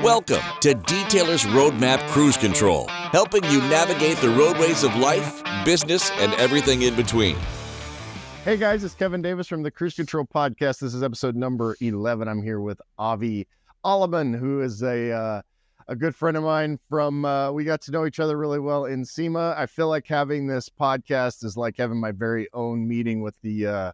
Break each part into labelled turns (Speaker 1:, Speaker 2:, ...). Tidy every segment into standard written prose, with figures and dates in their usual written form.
Speaker 1: Welcome to Detailer's Roadmap Cruise Control, helping you navigate the roadways of life, business, and everything in between.
Speaker 2: Hey guys, it's Kevin Davis from the Cruise Control Podcast. This is episode number 11. I'm here with Avi Aliman, who is a good friend of mine from, we got to know each other really well in SEMA. I feel like having this podcast is like having my very own meeting with the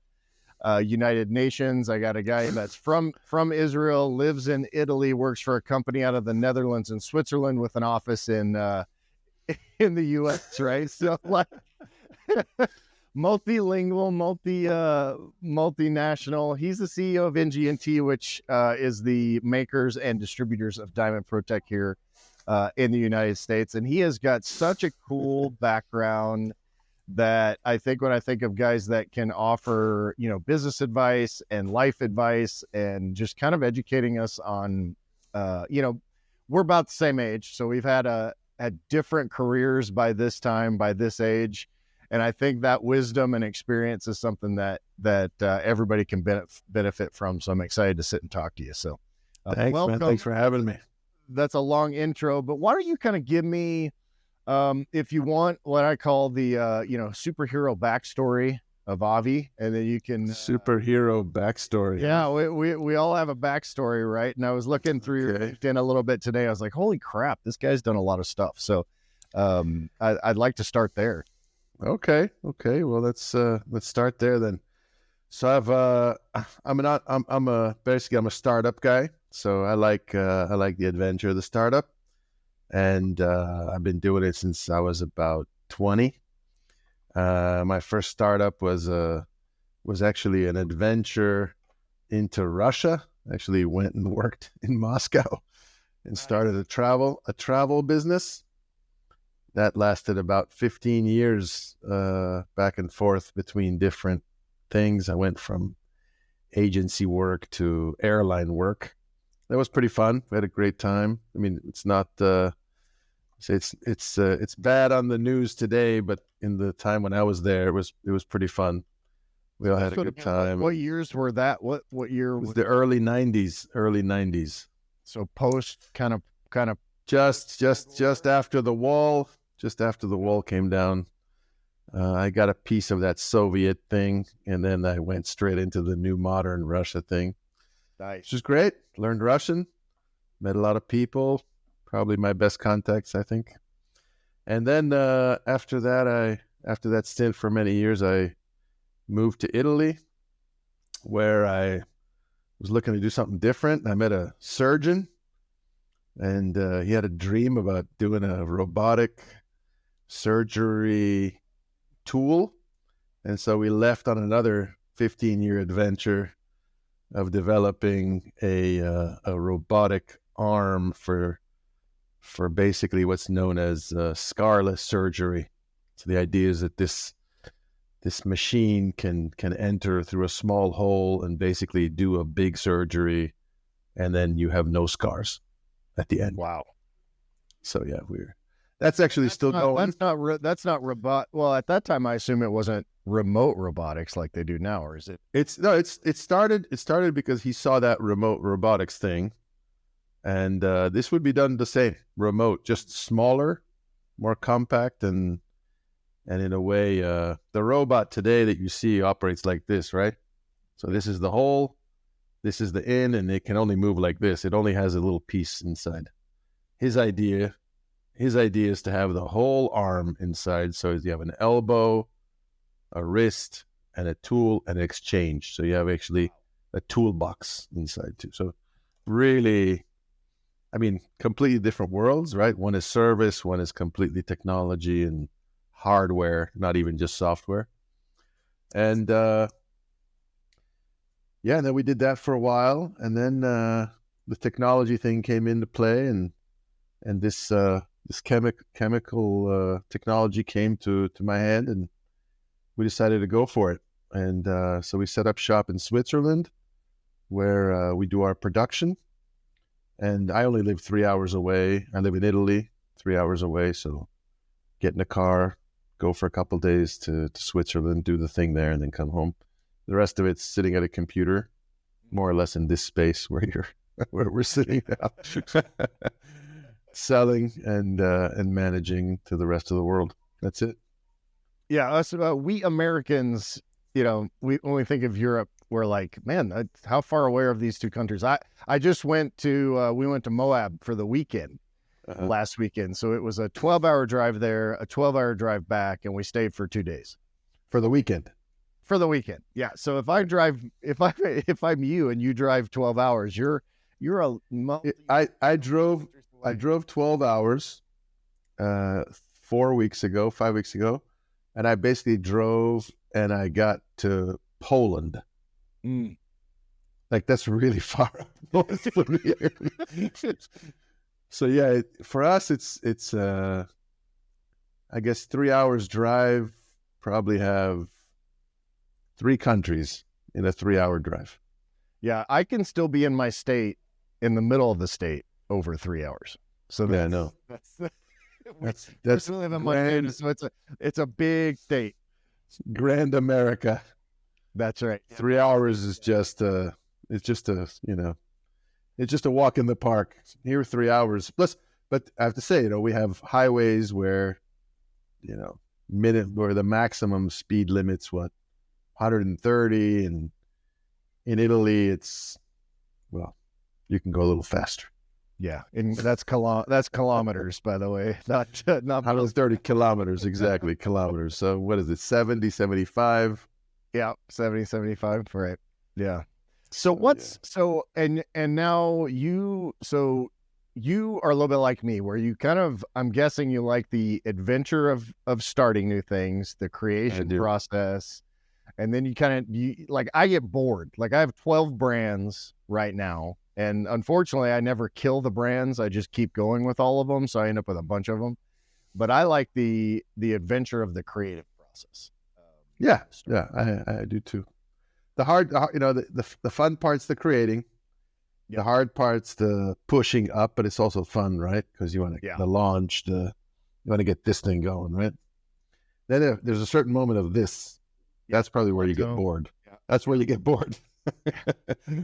Speaker 2: United Nations. I got a guy that's from Israel, lives in Italy, works for a company out of the Netherlands and Switzerland with an office in the US, right? So like multilingual, multinational. He's the CEO of NG&T, which is the makers and distributors of Diamond Protech here in the United States. And he has got such a cool background that I think when I think of guys that can offer, business advice and life advice and just kind of educating us on, we're about the same age. So we've had different careers by this time, by this age. And I think that wisdom and experience is something that everybody can benefit from. So I'm excited to sit and talk to you. So
Speaker 3: thanks,
Speaker 2: welcome.
Speaker 3: Man. Thanks for having me.
Speaker 2: That's a long intro, but why don't you kind of give me, if you want, what I call the, superhero backstory of Avi, and then you can
Speaker 3: superhero backstory.
Speaker 2: Yeah, we all have a backstory, right? And I was looking through your LinkedIn a little bit today. I was like, holy crap, this guy's done a lot of stuff. So I'd like to start there.
Speaker 3: Okay. Well, let's start there then. So I'm a startup guy. So I like the adventure of the startup, and I've been doing it since I was about 20. My first startup was actually an adventure into Russia. Actually went and worked in Moscow and started a travel business. That lasted about 15 years, back and forth between different things. I went from agency work to airline work. That was pretty fun. We had a great time. I mean, it's not, it's bad on the news today, but in the time when I was there, it was pretty fun. We all had a good time.
Speaker 2: What years were that? What year?
Speaker 3: It was the early 90s.
Speaker 2: So post kind of
Speaker 3: just after the wall. Just after the wall came down, I got a piece of that Soviet thing, and then I went straight into the new modern Russia thing.
Speaker 2: Nice.
Speaker 3: Which was great. Learned Russian, met a lot of people, probably my best contacts, I think. And then after that stint for many years, I moved to Italy, where I was looking to do something different. I met a surgeon, and he had a dream about doing a robotic surgery tool. And so we left on another 15-year adventure of developing a robotic arm for basically what's known as scarless surgery. So the idea is that this machine can enter through a small hole and basically do a big surgery, and then you have no scars at the end.
Speaker 2: Wow.
Speaker 3: So yeah, that's still going.
Speaker 2: That's not robot. Well, at that time, I assume it wasn't remote robotics like they do now, or is it?
Speaker 3: It started because he saw that remote robotics thing, and this would be done the same, remote, just smaller, more compact, and in a way, the robot today that you see operates like this, right? So this is the hole, this is the in, and it can only move like this. It only has a little piece inside. His idea is to have the whole arm inside. So you have an elbow, a wrist, and a tool, and an exchange. So you have actually a toolbox inside too. So really, I mean, completely different worlds, right? One is service, one is completely technology and hardware, not even just software. And and then we did that for a while, and then the technology thing came into play, and this chemical technology came to my head, and we decided to go for it. And so we set up shop in Switzerland, where we do our production. And I only live 3 hours away. I live in Italy, 3 hours away. So get in a car, go for a couple of days to Switzerland, do the thing there, and then come home. The rest of it's sitting at a computer, more or less in this space where where we're sitting now, selling and managing to the rest of the world. That's it.
Speaker 2: Yeah, us we Americans, when we think of Europe, we're like, man, how far away are these two countries? I just went to we went to Moab for the weekend last weekend, so it was a 12-hour drive there, a 12-hour drive back, and we stayed for 2 days
Speaker 3: For the weekend.
Speaker 2: for the weekend. Yeah, so if I'm you and you drive 12 hours, you're a
Speaker 3: I drove 12 hours 5 weeks ago, and I basically drove and I got to Poland. Like, that's really far up north from here. So yeah, for us it's I guess 3 hours drive, probably have 3 countries in a 3-hour drive.
Speaker 2: Yeah, I can still be in my state in the middle of the state over 3 hours. So
Speaker 3: Yeah, no. That's
Speaker 2: we live in Montana, so it's a big state.
Speaker 3: grand America.
Speaker 2: That's right.
Speaker 3: 3 hours is just it's just a walk in the park. Here 3 hours plus, but I have to say, we have highways where where the maximum speed limit's 130, and in Italy it's, well, you can go a little faster.
Speaker 2: Yeah, and that's kilometers, by the way, not
Speaker 3: 130 kilometers, exactly. Kilometers. So what is it, 70, 75?
Speaker 2: Yeah, 70, 75, right. Yeah. So and now you are a little bit like me, where you kind of, I'm guessing you like the adventure of starting new things, the creation process, and then you like, I get bored. Like, I have 12 brands right now, and unfortunately I never kill the brands. I just keep going with all of them, so I end up with a bunch of them. But I like the adventure of the creative process.
Speaker 3: Yeah, I do too. The fun part's the creating. The hard part's the pushing up, but it's also fun, right? Because you want to the launch, you want to get this thing going, right? Then there's a certain moment of this. That's probably where you get bored. Yeah. That's where you get bored.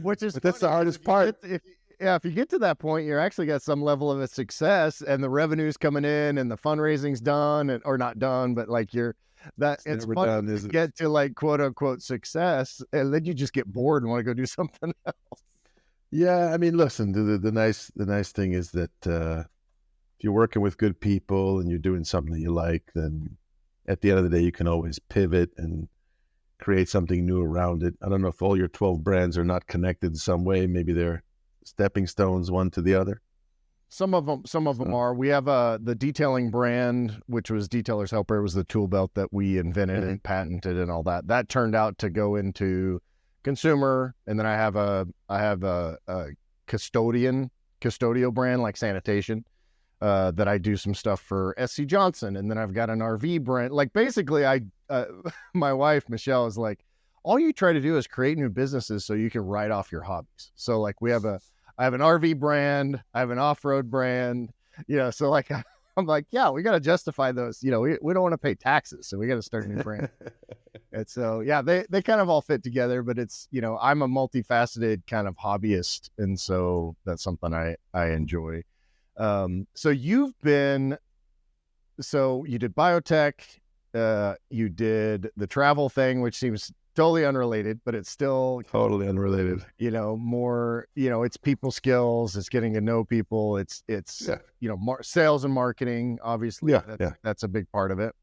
Speaker 2: Which is,
Speaker 3: but that's the hardest part.
Speaker 2: If you get to that point, you're actually got some level of a success, and the revenue's coming in, and the fundraising's done, or not done, but like it's fun done, to get to, like, quote unquote success, and then you just get bored and want to go do something else.
Speaker 3: Yeah, I mean, listen, the nice thing is that if you're working with good people and you're doing something that you like, then at the end of the day, you can always pivot and create something new around it. I don't know if all your 12 brands are not connected in some way. Maybe they're stepping stones one to the other.
Speaker 2: Some of them are. We have the detailing brand, which was Detailer's Helper. It was the tool belt that we invented and patented and all that. That turned out to go into consumer, and then I have a custodial brand, like sanitation, that I do some stuff for SC Johnson, and then I've got an RV brand. Like, basically, my wife Michelle is like, all you try to do is create new businesses so you can write off your hobbies. So, like, I have an RV brand, I have an off-road brand, so, like, I'm like, yeah, we got to justify those. We don't want to pay taxes, so we got to start a new brand. And so, yeah, they kind of all fit together, but it's, I'm a multifaceted kind of hobbyist. And so that's something I enjoy. So you did biotech, you did the travel thing, which seems totally unrelated, but it's still
Speaker 3: totally unrelated.
Speaker 2: More, it's people skills, it's getting to know people, it's sales and marketing, obviously. That's a big part of it.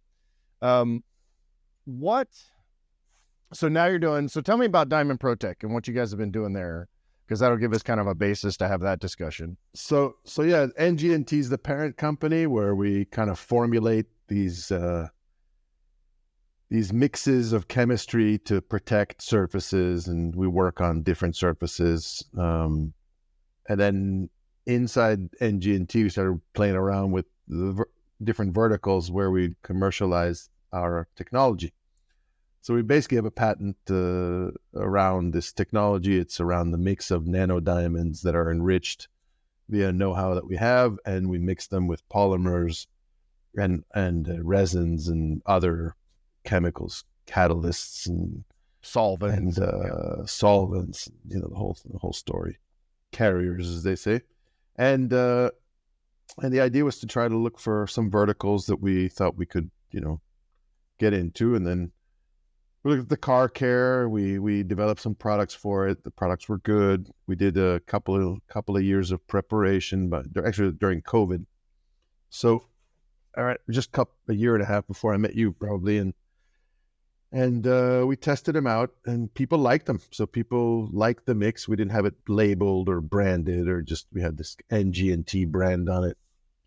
Speaker 2: So now you're doing, so tell me about Diamond Protech and what you guys have been doing there, because that'll give us kind of a basis to have that discussion.
Speaker 3: So yeah, NG&T is the parent company where we kind of formulate these mixes of chemistry to protect surfaces, and we work on different surfaces. And then inside NG&T, we started playing around with the different verticals where we commercialize our technology. So we basically have a patent around this technology. It's around the mix of nanodiamonds that are enriched via know-how that we have, and we mix them with polymers and resins and other chemicals, catalysts and
Speaker 2: solvents,
Speaker 3: solvents. The whole story. carriers, as they say. And the idea was to try to look for some verticals that we thought we could, get into. And then we looked at the car care. We developed some products for it. The products were good. We did a couple of years of preparation, but actually during COVID. So, all right, just a year and a half before I met you, probably, and we tested them out, and people liked them. So people liked the mix. We didn't have it labeled or branded, or just we had this NG&T brand on it.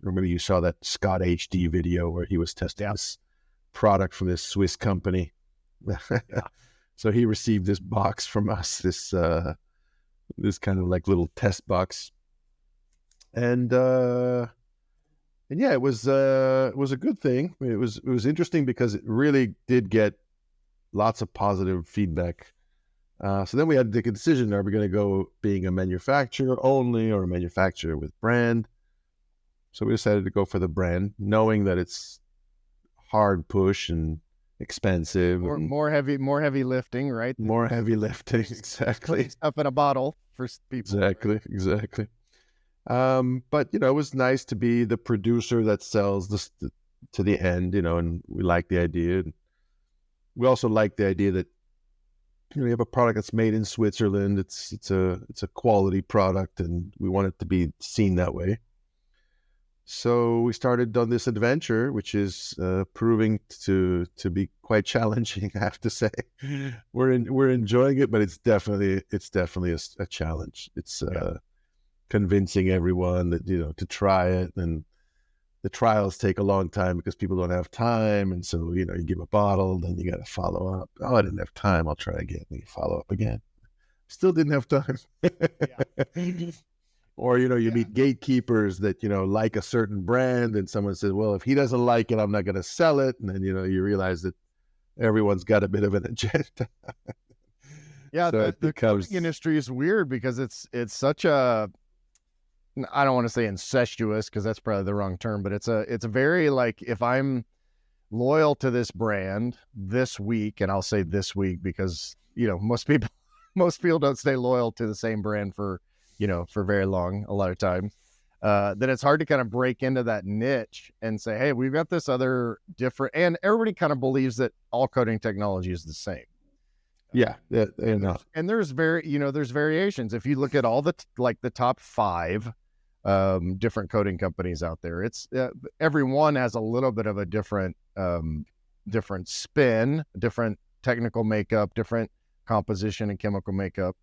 Speaker 3: Or maybe you saw that Scott HD video where he was testing this product from this Swiss company. So he received this box from us, this kind of like little test box, and yeah, it was a good thing. I mean, it was interesting because it really did get lots of positive feedback. So then we had to make a decision: are we going to go being a manufacturer only or a manufacturer with brand? So we decided to go for the brand, knowing that it's hard push and expensive,
Speaker 2: more heavy lifting, right?
Speaker 3: More heavy lifting, exactly.
Speaker 2: Up in a bottle for people.
Speaker 3: Exactly. But it was nice to be the producer that sells this to the end, and we like the idea. We also like the idea that you have a product that's made in Switzerland. It's a quality product, and we want it to be seen that way. So we started on this adventure, which is proving to be quite challenging, I have to say. We're enjoying it, but it's definitely a challenge. It's convincing everyone that to try it, and the trials take a long time because people don't have time, and so you give a bottle, then you got to follow up. Oh, I didn't have time. I'll try again. And you follow up again. Still didn't have time. Or, you meet gatekeepers that, like a certain brand, and someone says, well, if he doesn't like it, I'm not going to sell it. And then, you realize that everyone's got a bit of an agenda.
Speaker 2: Yeah,
Speaker 3: so
Speaker 2: the coating industry is weird because it's such a, I don't want to say incestuous because that's probably the wrong term, but it's a very like, if I'm loyal to this brand this week, and I'll say this week because, most people don't stay loyal to the same brand for very long, a lot of times, then it's hard to kind of break into that niche and say, hey, we've got this other different, and everybody kind of believes that all coating technology is the same.
Speaker 3: Yeah.
Speaker 2: And there's there's variations. If you look at all the top 5 different coating companies out there, it's every one has a little bit of a different spin, different technical makeup, different composition and chemical makeup,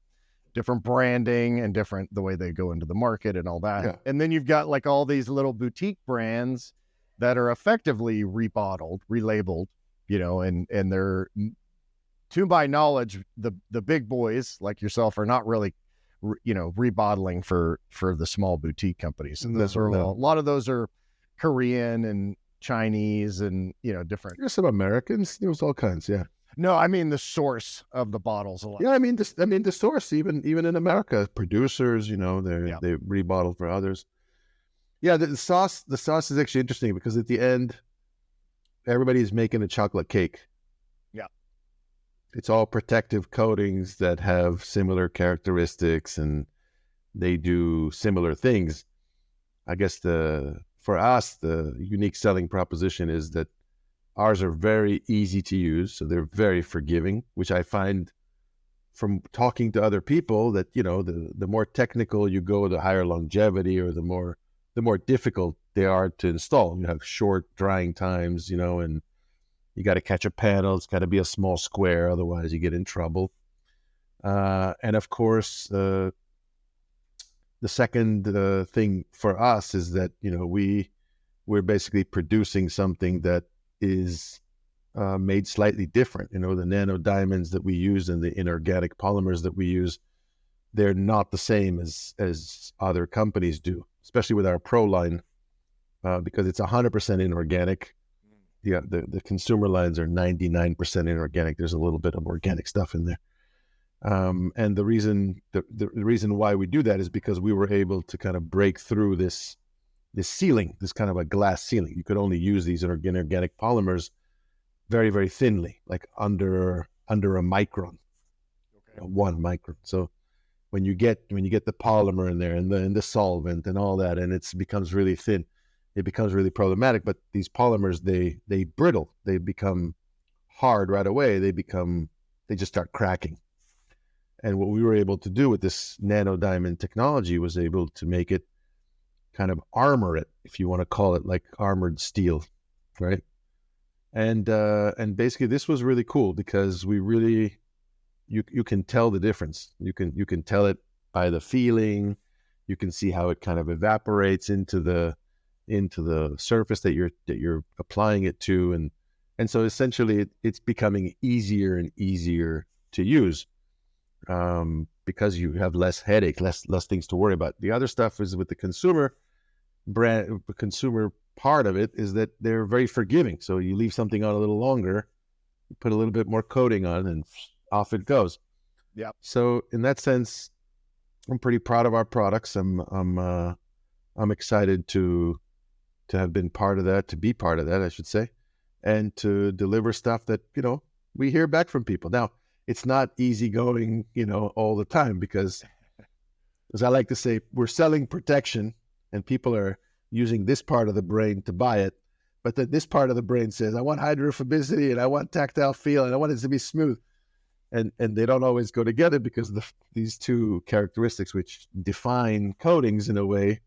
Speaker 2: different branding, and different the way they go into the market and all that. Yeah. And then you've got like all these little boutique brands that are effectively rebottled, relabeled, and they're, to my knowledge, the big boys like yourself are not really, rebottling for the small boutique companies. And a lot of those are Korean and Chinese and, different.
Speaker 3: There's some Americans. There's all kinds. Yeah.
Speaker 2: No, I mean the source of the bottles a lot.
Speaker 3: Yeah, I mean the source, even in America, producers, they rebottle for others. Yeah, the sauce is actually interesting because at the end, everybody's making a chocolate cake.
Speaker 2: Yeah.
Speaker 3: It's all protective coatings that have similar characteristics, and they do similar things. I guess for us, the unique selling proposition is that ours are very easy to use, so they're very forgiving, which I find from talking to other people that, the more technical you go, the higher longevity, or the more difficult they are to install. You have short drying times, and you got to catch a panel. It's got to be a small square, otherwise you get in trouble. And of course, the second thing for us is that, we're basically producing something that is made slightly different. The nano diamonds that we use and the inorganic polymers that we use, they're not the same as other companies do, especially with our Pro line, because it's 100% inorganic. Yeah, the consumer lines are 99% inorganic. There's a little bit of organic stuff in there. And the reason why we do that is because we were able to kind of break through this sealing, this kind of a glass sealing. You could only use these inorganic polymers very, very thinly, like under a micron, 1 micron. So when you get the polymer in there and the solvent and all that, and it becomes really thin, it becomes really problematic. But these polymers, they brittle, they become hard right away. They just start cracking. And what we were able to do with this nano diamond technology was able to make it kind of armor it, if you want to call it, like armored steel, right? And basically this was really cool because we really, you can tell the difference. You can tell it by the feeling. You can see how it kind of evaporates into the surface that you're applying it to, and so essentially it's becoming easier and easier to use, because you have less headache, less things to worry about. The other stuff is with the consumer part of it is that they're very forgiving. So you leave something on a little longer, you put a little bit more coating on, and off it goes.
Speaker 2: Yeah.
Speaker 3: So in that sense, I'm pretty proud of our products. I'm excited to have been part of that, to be part of that, I should say, and to deliver stuff that, we hear back from people. Now, it's not easy going, all the time, because as I like to say, we're selling protection and people are using this part of the brain to buy it. But then this part of the brain says, I want hydrophobicity and I want tactile feel and I want it to be smooth. And they don't always go together, because these two characteristics, which define coatings in a way,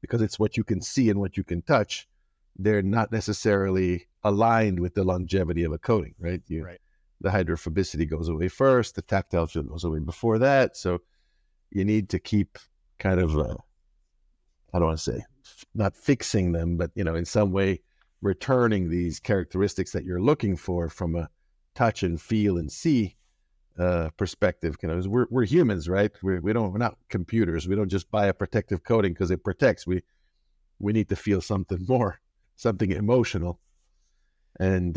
Speaker 3: because it's what you can see and what you can touch, they're not necessarily aligned with the longevity of a coating, right?
Speaker 2: Right.
Speaker 3: The hydrophobicity goes away first, the tactile feel goes away before that. So you need to keep kind of, I don't want to say not fixing them, but, in some way returning these characteristics that you're looking for from a touch and feel and see perspective. We're humans, right? We're not computers. We don't just buy a protective coating because it protects. We need to feel something more, something emotional. And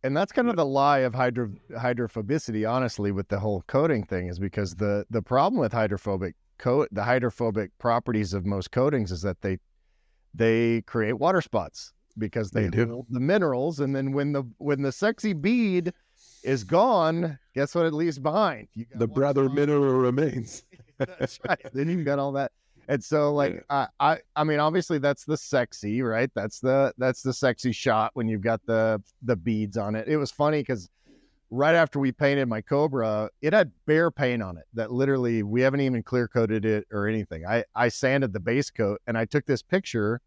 Speaker 2: that's kind of the lie of hydrophobicity, honestly, with the whole coating thing, is because the problem with the hydrophobic properties of most coatings is that they create water spots, because they hold the minerals, and then when the sexy bead is gone, guess what it leaves behind?
Speaker 3: The brother mineral remains.
Speaker 2: That's right. Then you've got all that. And so, I mean, obviously that's the sexy, right? That's the sexy shot when you've got the beads on it. It was funny because right after we painted my Cobra, it had bare paint on it that literally we haven't even clear coated it or anything. I sanded the base coat and I took this picture.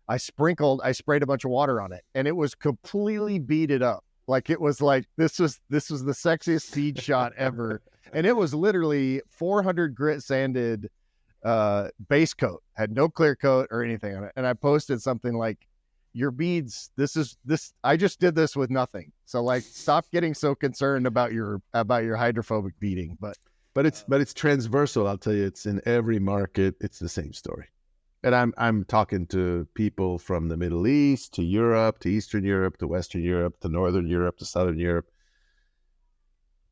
Speaker 2: I sprayed a bunch of water on it, and it was completely beaded up. Like, it was like, this was the sexiest seed shot ever. And it was literally 400 grit sanded base coat, had no clear coat or anything on it. And I posted something like, your beads, I just did this with nothing. So, like, stop getting so concerned about your hydrophobic beading. But
Speaker 3: it's transversal. I'll tell you, it's in every market. It's the same story. And I'm talking to people from the Middle East to Europe, to Eastern Europe, to Western Europe, to Northern Europe, to Southern Europe,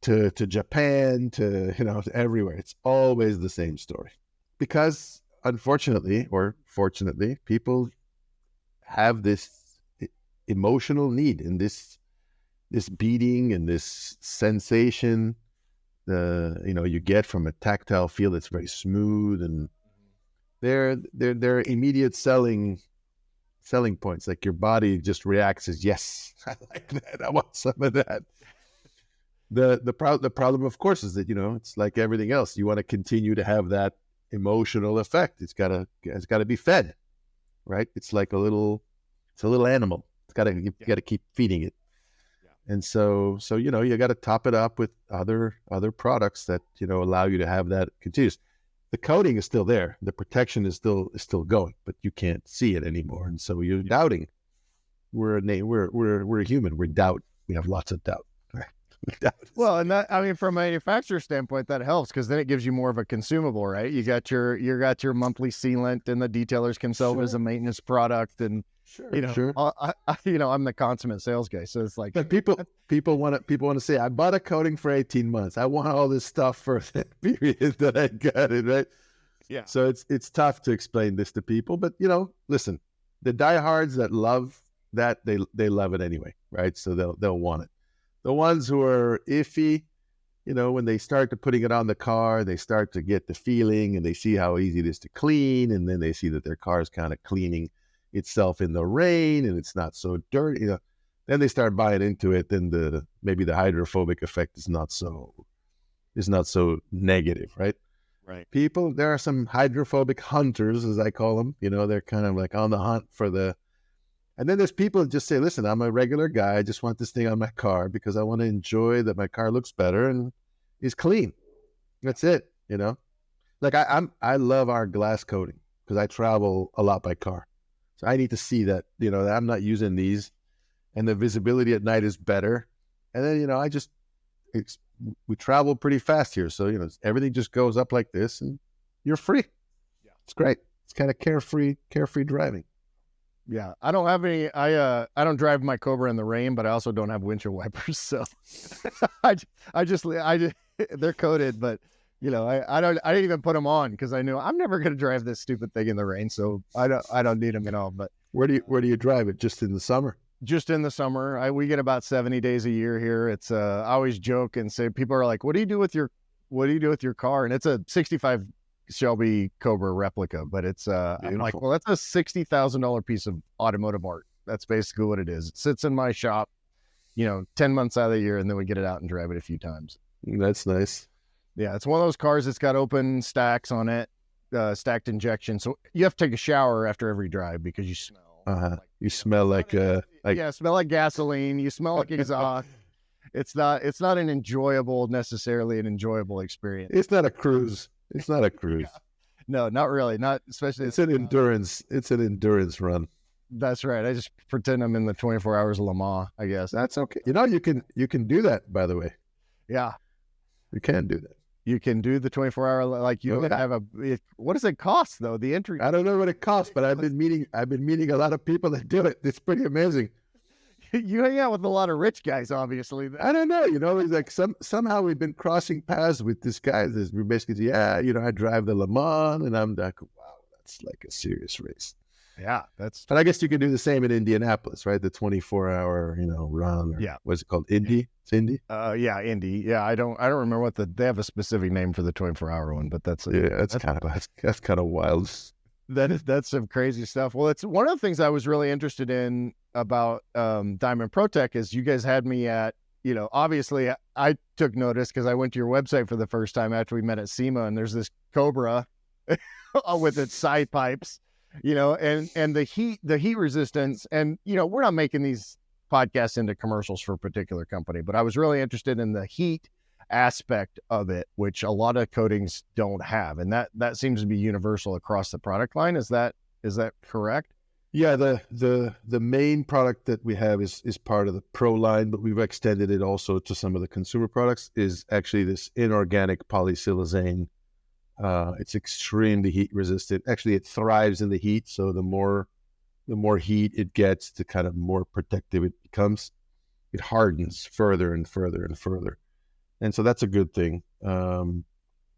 Speaker 3: to Japan, to everywhere. It's always the same story, because unfortunately or fortunately, people have this emotional need, and this beating and this sensation, you get from a tactile feel that's very smooth, and they're immediate selling points. Like, your body just reacts as, yes, I like that, I want some of that. The problem, of course, is that it's like everything else. You want to continue to have that emotional effect. It's gotta be fed, right? It's like a little animal. You gotta keep feeding it. Yeah. And so you got to top it up with other products that allow you to have that continuous. The coating is still there. The protection is still going, but you can't see it anymore. And so you're doubting. We're a human. We doubt. We have lots of doubt.
Speaker 2: Well, and that, I mean, from a manufacturer standpoint, that helps, because then it gives you more of a consumable, right? You got your monthly sealant, and the detailers can sell it as a maintenance product, and
Speaker 3: sure.
Speaker 2: I'm the consummate sales guy, so it's like,
Speaker 3: but people want to say, I bought a coating for 18 months. I want all this stuff for that period that I got it, right?
Speaker 2: Yeah.
Speaker 3: So it's tough to explain this to people, but listen, the diehards that love that, they love it anyway, right? So they'll want it. The ones who are iffy, when they start to putting it on the car, they start to get the feeling and they see how easy it is to clean. And then they see that their car is kind of cleaning itself in the rain and it's not so dirty. Then they start buying into it. Then maybe the hydrophobic effect is not so negative, right?
Speaker 2: Right.
Speaker 3: People, there are some hydrophobic hunters, as I call them. They're kind of like on the hunt for and then there's people that just say, listen, I'm a regular guy. I just want this thing on my car because I want to enjoy that my car looks better and is clean. That's it, Like I love our glass coating because I travel a lot by car. So I need to see that, that I'm not using these and the visibility at night is better. And then, we travel pretty fast here. So, everything just goes up like this and you're free. Yeah. It's great. It's kind of carefree driving.
Speaker 2: Yeah. I don't have any, I don't drive my Cobra in the rain, but I also don't have windshield wipers. So they're coated, but I didn't even put them on because I knew I'm never going to drive this stupid thing in the rain. So I don't need them at all. But
Speaker 3: where do you drive it? Just in the summer?
Speaker 2: Just in the summer. We get about 70 days a year here. It's I always joke and say, people are like, what do you do with your car? And it's a 65 Shelby Cobra replica, but it's I'm like, well, that's a $60,000 piece of automotive art. That's basically what it is. It sits in my shop, 10 months out of the year, and then we get it out and drive it a few times.
Speaker 3: That's nice.
Speaker 2: Yeah, it's one of those cars that's got open stacks on it, stacked injection. So you have to take a shower after every drive because you smell.
Speaker 3: You smell
Speaker 2: smell like gasoline. You smell like exhaust. It's not necessarily an enjoyable experience.
Speaker 3: It's not a cruise. Yeah.
Speaker 2: No, not really. Not especially.
Speaker 3: It's an endurance. It's an endurance run.
Speaker 2: That's right. I just pretend I'm in the 24 hours of Le Mans, I guess.
Speaker 3: That's okay. You can do that, by the way.
Speaker 2: Yeah.
Speaker 3: You can do that.
Speaker 2: You can do the 24-hour, like you have what does it cost though? The entry?
Speaker 3: I don't know what it costs, but I've been meeting a lot of people that do it. It's pretty amazing.
Speaker 2: You hang out with a lot of rich guys, obviously.
Speaker 3: I don't know. It's like somehow we've been crossing paths with this guy. We basically say, I drive the Le Mans, and I'm like, wow, that's like a serious race.
Speaker 2: Yeah,
Speaker 3: but I guess you can do the same in Indianapolis, right? The 24-hour, run. What's it called? Indy? It's Indy?
Speaker 2: Yeah, Indy. Yeah, I don't remember they have a specific name for the 24-hour one, but that's
Speaker 3: kind of wild.
Speaker 2: That's some crazy stuff. Well, it's one of the things I was really interested in about Diamond Protech is you guys had me at, obviously I took notice because I went to your website for the first time after we met at SEMA, and there's this Cobra with its side pipes. And the heat resistance, and we're not making these podcasts into commercials for a particular company, but I was really interested in the heat aspect of it, which a lot of coatings don't have, and that seems to be universal across the product line. Is that correct?
Speaker 3: Yeah, the main product that we have is part of the Pro line, but we've extended it also to some of the consumer products. Is actually this inorganic polysiloxane. It's extremely heat resistant. Actually, it thrives in the heat. So the more heat it gets, the kind of more protective it becomes. It hardens further and further and further. And so that's a good thing.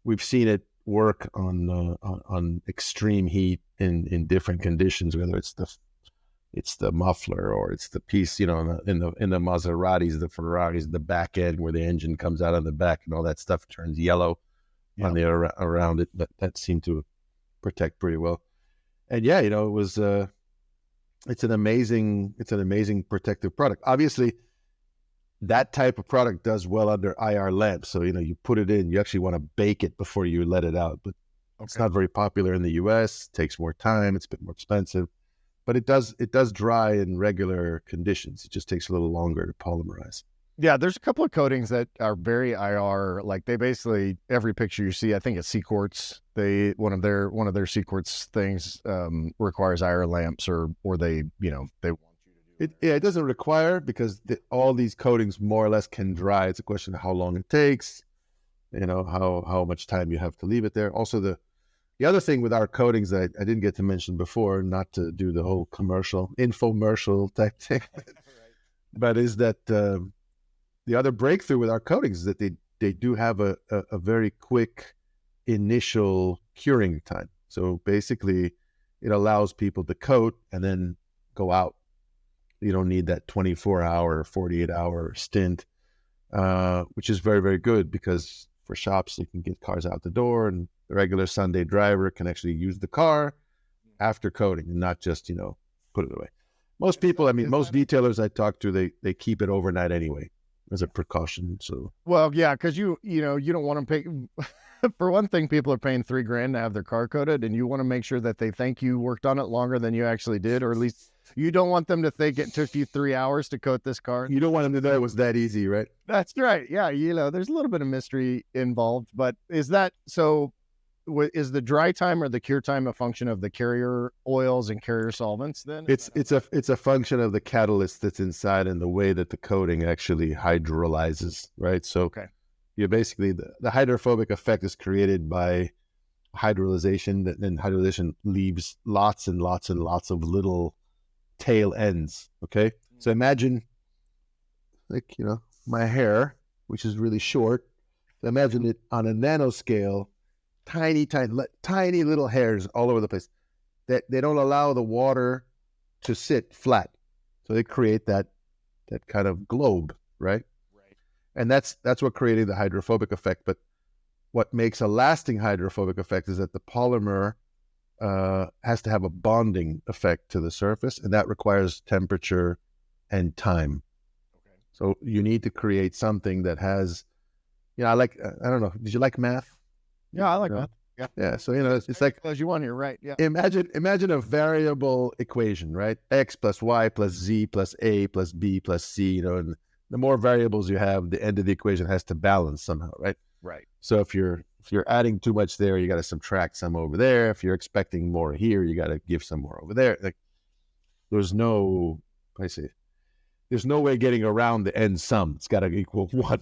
Speaker 3: We've seen it work on extreme heat in different conditions, whether it's the muffler or it's the piece, in the Maseratis, the Ferraris, the back end where the engine comes out on the back and all that stuff turns yellow. On the around it, but that seemed to protect pretty well. And it was it's an amazing protective product. Obviously, that type of product does well under IR lamps. So you put it in, you actually want to bake it before you let it out. But it's not very popular in the U.S. It takes more time. It's a bit more expensive, but it does dry in regular conditions. It just takes a little longer to polymerize.
Speaker 2: Yeah, there's a couple of coatings that are very IR. Like they basically every picture you see, I think it's C-Quartz. One of their C-Quartz things requires IR lamps, or they want you to do
Speaker 3: it. It doesn't require because all these coatings more or less can dry. It's a question of how long it takes, how much time you have to leave it there. Also, the other thing with our coatings that I didn't get to mention before, not to do the whole infomercial type thing, but is that. The other breakthrough with our coatings is that they do have a very quick initial curing time. So basically, it allows people to coat and then go out. You don't need that 24-hour, 48-hour stint. which is very, very good because for shops, they can get cars out the door, and the regular Sunday driver can actually use the car after coating and not just, put it away. Most people, most detailers I talk to, they keep it overnight anyway as a precaution. So,
Speaker 2: well, yeah, because you don't want to pay. For one thing, people are paying $3,000 to have their car coated, and you want to make sure that they think you worked on it longer than you actually did, or at least you don't want them to think it took you 3 hours to coat this car.
Speaker 3: You don't want them to know it was that easy, right?
Speaker 2: That's right. Yeah, there's a little bit of mystery involved, but is that so? Is the dry time or the cure time a function of the carrier oils and carrier solvents? Then
Speaker 3: it's a function of the catalyst that's inside and the way that the coating actually hydrolyzes, right? So,
Speaker 2: okay.
Speaker 3: You basically the hydrophobic effect is created by hydrolyzation, and hydrolyzation leaves lots and lots and lots of little tail ends. Okay, so imagine my hair, which is really short. So imagine it on a nanoscale, tiny little hairs all over the place that they don't allow the water to sit flat, so they create that kind of globe, right? And that's what created the hydrophobic effect. But what makes a lasting hydrophobic effect is that the polymer has to have a bonding effect to the surface, and that requires temperature and time. Okay. So you need to create something that has, I don't know. Did you like math?
Speaker 2: Yeah, I like math. Yeah.
Speaker 3: Yeah. So, it's like,
Speaker 2: as you want here, right? Yeah.
Speaker 3: Imagine a variable equation, right? X plus Y plus Z plus A plus B plus C, and the more variables you have, the end of the equation has to balance somehow, right?
Speaker 2: Right.
Speaker 3: So if you're adding too much there, you got to subtract some over there. If you're expecting more here, you got to give some more over there. Like, there's no way getting around the end sum. It's got to equal one.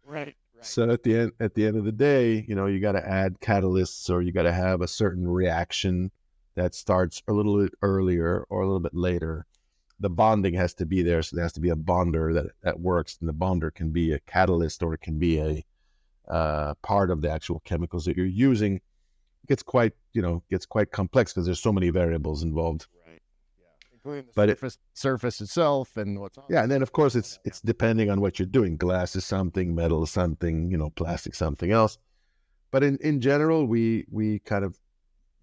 Speaker 2: Right.
Speaker 3: So at the end of the day, you got to add catalysts, or you got to have a certain reaction that starts a little bit earlier or a little bit later. The bonding has to be there, so there has to be a bonder that works, and the bonder can be a catalyst, or it can be a part of the actual chemicals that you're using. It gets quite complex because there's so many variables involved.
Speaker 2: Right. Yeah. Including the surface itself and what's on.
Speaker 3: Yeah, and then of course it's depending on what you're doing. Glass is something, metal is something, plastic something else. But in general, we kind of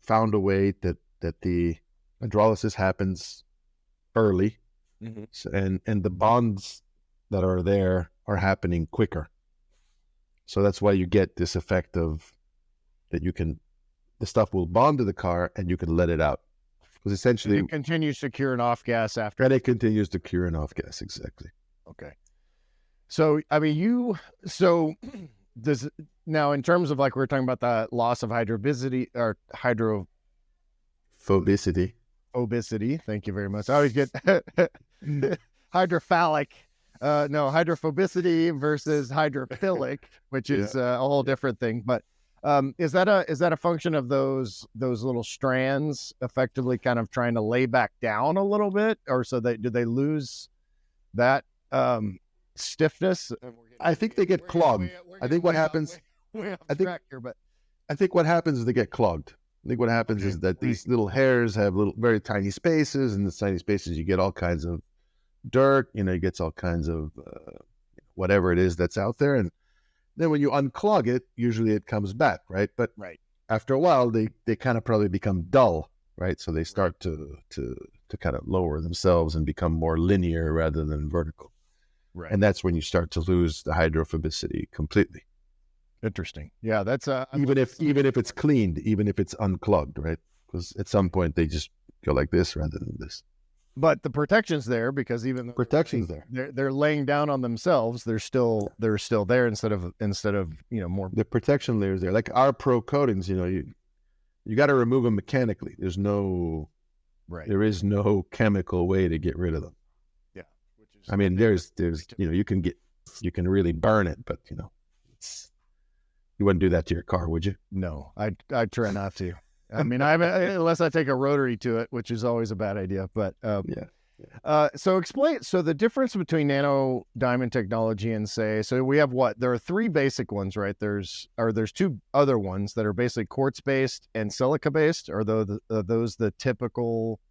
Speaker 3: found a way that the hydrolysis happens early, and the bonds that are there are happening quicker. So that's why you get this effect of that the stuff will bond to the car and you can let it out. Because essentially
Speaker 2: it continues to cure and off gas after.
Speaker 3: And it continues to cure and off gas, exactly.
Speaker 2: Okay. So, does now, in terms of like we're talking about the loss of hydrophobicity or
Speaker 3: phobicity.
Speaker 2: Thank you very much. I always get hydrophilic. Hydrophobicity versus hydrophilic, which is a whole different thing. But is that a function of those little strands effectively kind of trying to lay back down a little bit, or do they lose that stiffness?
Speaker 3: I think they get clogged. I think what happens is they get clogged. I think what happens is that these little hairs have very tiny spaces, and in the tiny spaces you get all kinds of dirt, you get all kinds of whatever it is that's out there, and then when you unclog it, usually it comes back, right? But after a while, they kind of probably become dull, right? So they start to kind of lower themselves and become more linear rather than vertical,
Speaker 2: right?
Speaker 3: And that's when you start to lose the hydrophobicity completely.
Speaker 2: Interesting. Yeah, that's
Speaker 3: even if it's cleaned, even if it's unclogged, right? Because at some point they just go like this rather than this.
Speaker 2: But the protection's there, because even though
Speaker 3: protection's there,
Speaker 2: they're laying down on themselves. They're still there instead of more.
Speaker 3: The protection layer is there. Like our pro coatings, you got to remove them mechanically. There is no chemical way to get rid of them.
Speaker 2: Yeah.
Speaker 3: There's you can really burn it, but you wouldn't do that to your car, would you?
Speaker 2: No, I'd try not to. Unless I take a rotary to it, which is always a bad idea. But so explain. So the difference between nano diamond technology and so we have there are three basic ones, right? There's two other ones that are basically quartz based and silica based. Are those the typical?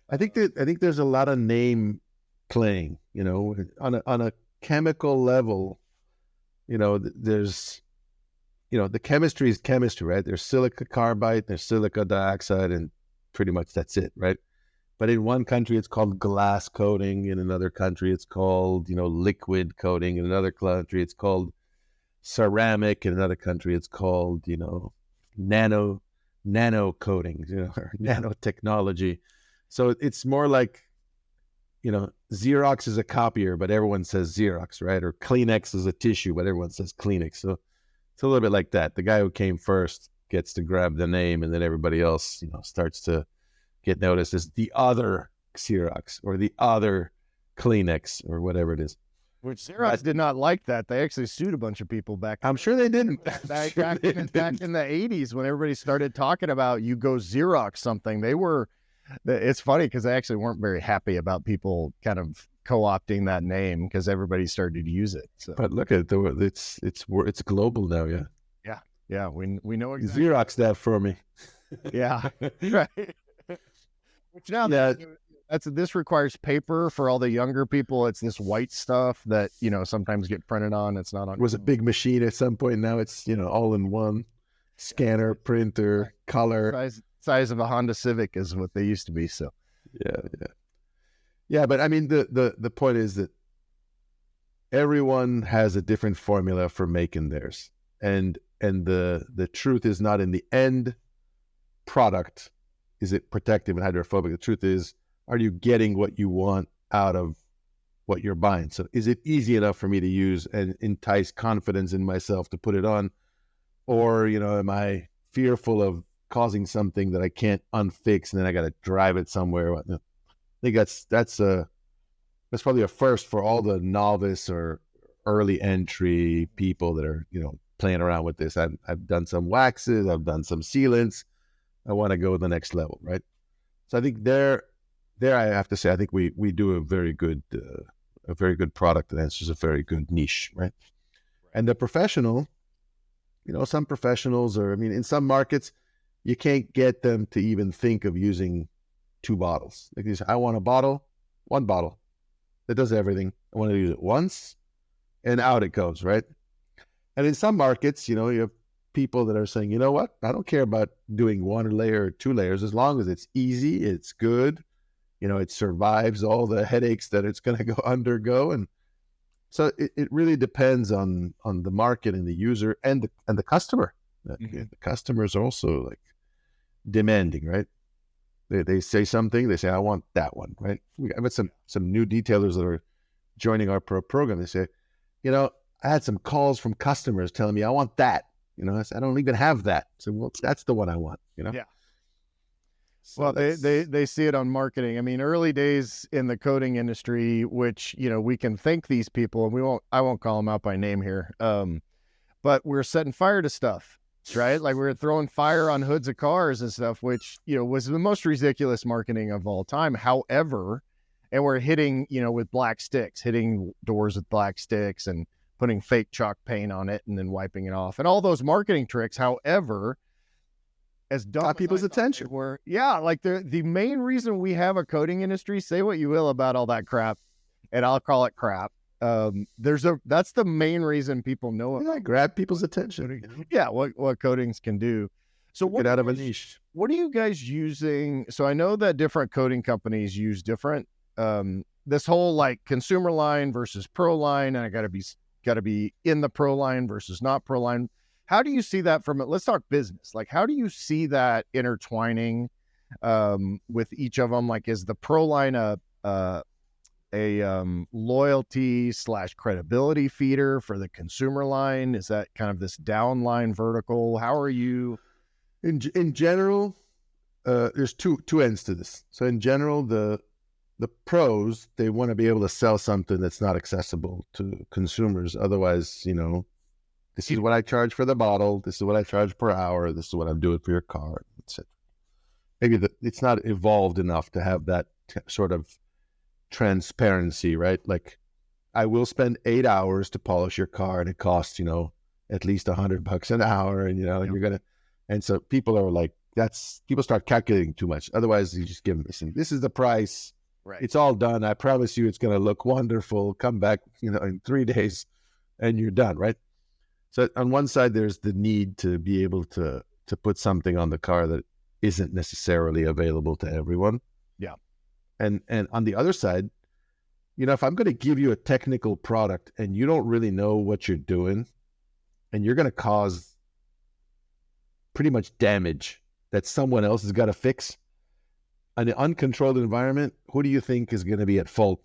Speaker 3: I think there's a lot of name playing. On a chemical level, there's, the chemistry is chemistry, right? There's silica carbide, there's silica dioxide, and pretty much that's it, right? But in one country, it's called glass coating. In another country, it's called, liquid coating. In another country, it's called ceramic. In another country, it's called, nano coating, or nanotechnology. So it's more like, Xerox is a copier, but everyone says Xerox, right? Or Kleenex is a tissue, but everyone says Kleenex. So it's a little bit like that. The guy who came first gets to grab the name, and then everybody else, starts to get noticed as the other Xerox or the other Kleenex or whatever it is.
Speaker 2: Which Xerox did not like that. They actually sued a bunch of people back.
Speaker 3: I'm sure they didn't.
Speaker 2: Back in the 80s, when everybody started talking about you go Xerox something, it's funny because they actually weren't very happy about people kind of co-opting that name because everybody started to use it. So.
Speaker 3: But look at it, it's global now, yeah.
Speaker 2: Yeah, we know exactly.
Speaker 3: Xerox that for me.
Speaker 2: Yeah, right. Which now, this requires paper for all the younger people. It's this white stuff that sometimes get printed on. It's not on.
Speaker 3: It was a big machine at some point. Now it's all in one scanner, printer, color.
Speaker 2: Size of a Honda Civic is what they used to be. So
Speaker 3: yeah. But I mean, the point is that everyone has a different formula for making theirs, and the truth is not in the end product. Is it protective and hydrophobic? The truth is, are you getting what you want out of what you're buying? So is it easy enough for me to use and entice confidence in myself to put it on? Or, am I fearful of causing something that I can't unfix and then I got to drive it somewhere? I think that's probably a first for all the novice or early entry people that are, playing around with this. I've done some waxes, I've done some sealants. I want to go to the next level, right? So I think there I have to say, I think we do a very good product that answers a very good niche, right? And the professional, some professionals in some markets, you can't get them to even think of using 2 bottles. Like they say, I want one bottle that does everything. I want to use it once and out it goes, right? And in some markets, you have people that are saying, you know what? I don't care about doing 1 layer or 2 layers as long as it's easy, it's good, it survives all the headaches that it's going to undergo. And so it really depends on the market and the user and the customer. The customer is also like demanding, right? They say something, they say, I want that one, right? I've got some new detailers that are joining our program. They say, I had some calls from customers telling me I want that. I said, I don't even have that. So, well, that's the one I want,
Speaker 2: Yeah.
Speaker 3: So
Speaker 2: well, they see it on marketing. I mean, early days in the coating industry, which, we can thank these people, and I won't call them out by name here. But we're setting fire to stuff, right? Like we're throwing fire on hoods of cars and stuff, which, was the most ridiculous marketing of all time. However, and we're hitting, with black sticks, hitting doors with black sticks and putting fake chalk paint on it and then wiping it off and all those marketing tricks. However, as got people's attention like the main reason we have a coating industry, say what you will about all that crap, and I'll call it crap. That's the main reason people know it.
Speaker 3: Grab people's attention.
Speaker 2: Yeah. What coatings can do. So
Speaker 3: get out of a niche.
Speaker 2: What are you guys using? So I know that different coating companies use different, this whole like consumer line versus pro line. And I got to be in the pro line versus not pro line. How do you see that let's talk business. Like, how do you see that intertwining with each of them? Like, is the pro line a loyalty / credibility feeder for the consumer line? Is that kind of this downline vertical? How are you?
Speaker 3: In general, there's two ends to this. So in general, the pros, they want to be able to sell something that's not accessible to consumers. Otherwise, this is what I charge for the bottle. This is what I charge per hour. This is what I'm doing for your car, etc. Maybe it's not evolved enough to have that sort of transparency, right? Like, I will spend 8 hours to polish your car, and it costs, at least $100 an hour, and you're gonna. And so people are like, people start calculating too much. Otherwise, you just give them this is the price.
Speaker 2: Right.
Speaker 3: It's all done. I promise you it's going to look wonderful. Come back, in 3 days and you're done, right? So on one side, there's the need to be able to put something on the car that isn't necessarily available to everyone.
Speaker 2: Yeah.
Speaker 3: And on the other side, if I'm going to give you a technical product and you don't really know what you're doing, and you're going to cause pretty much damage that someone else has got to fix in an uncontrolled environment, who do you think is going to be at fault?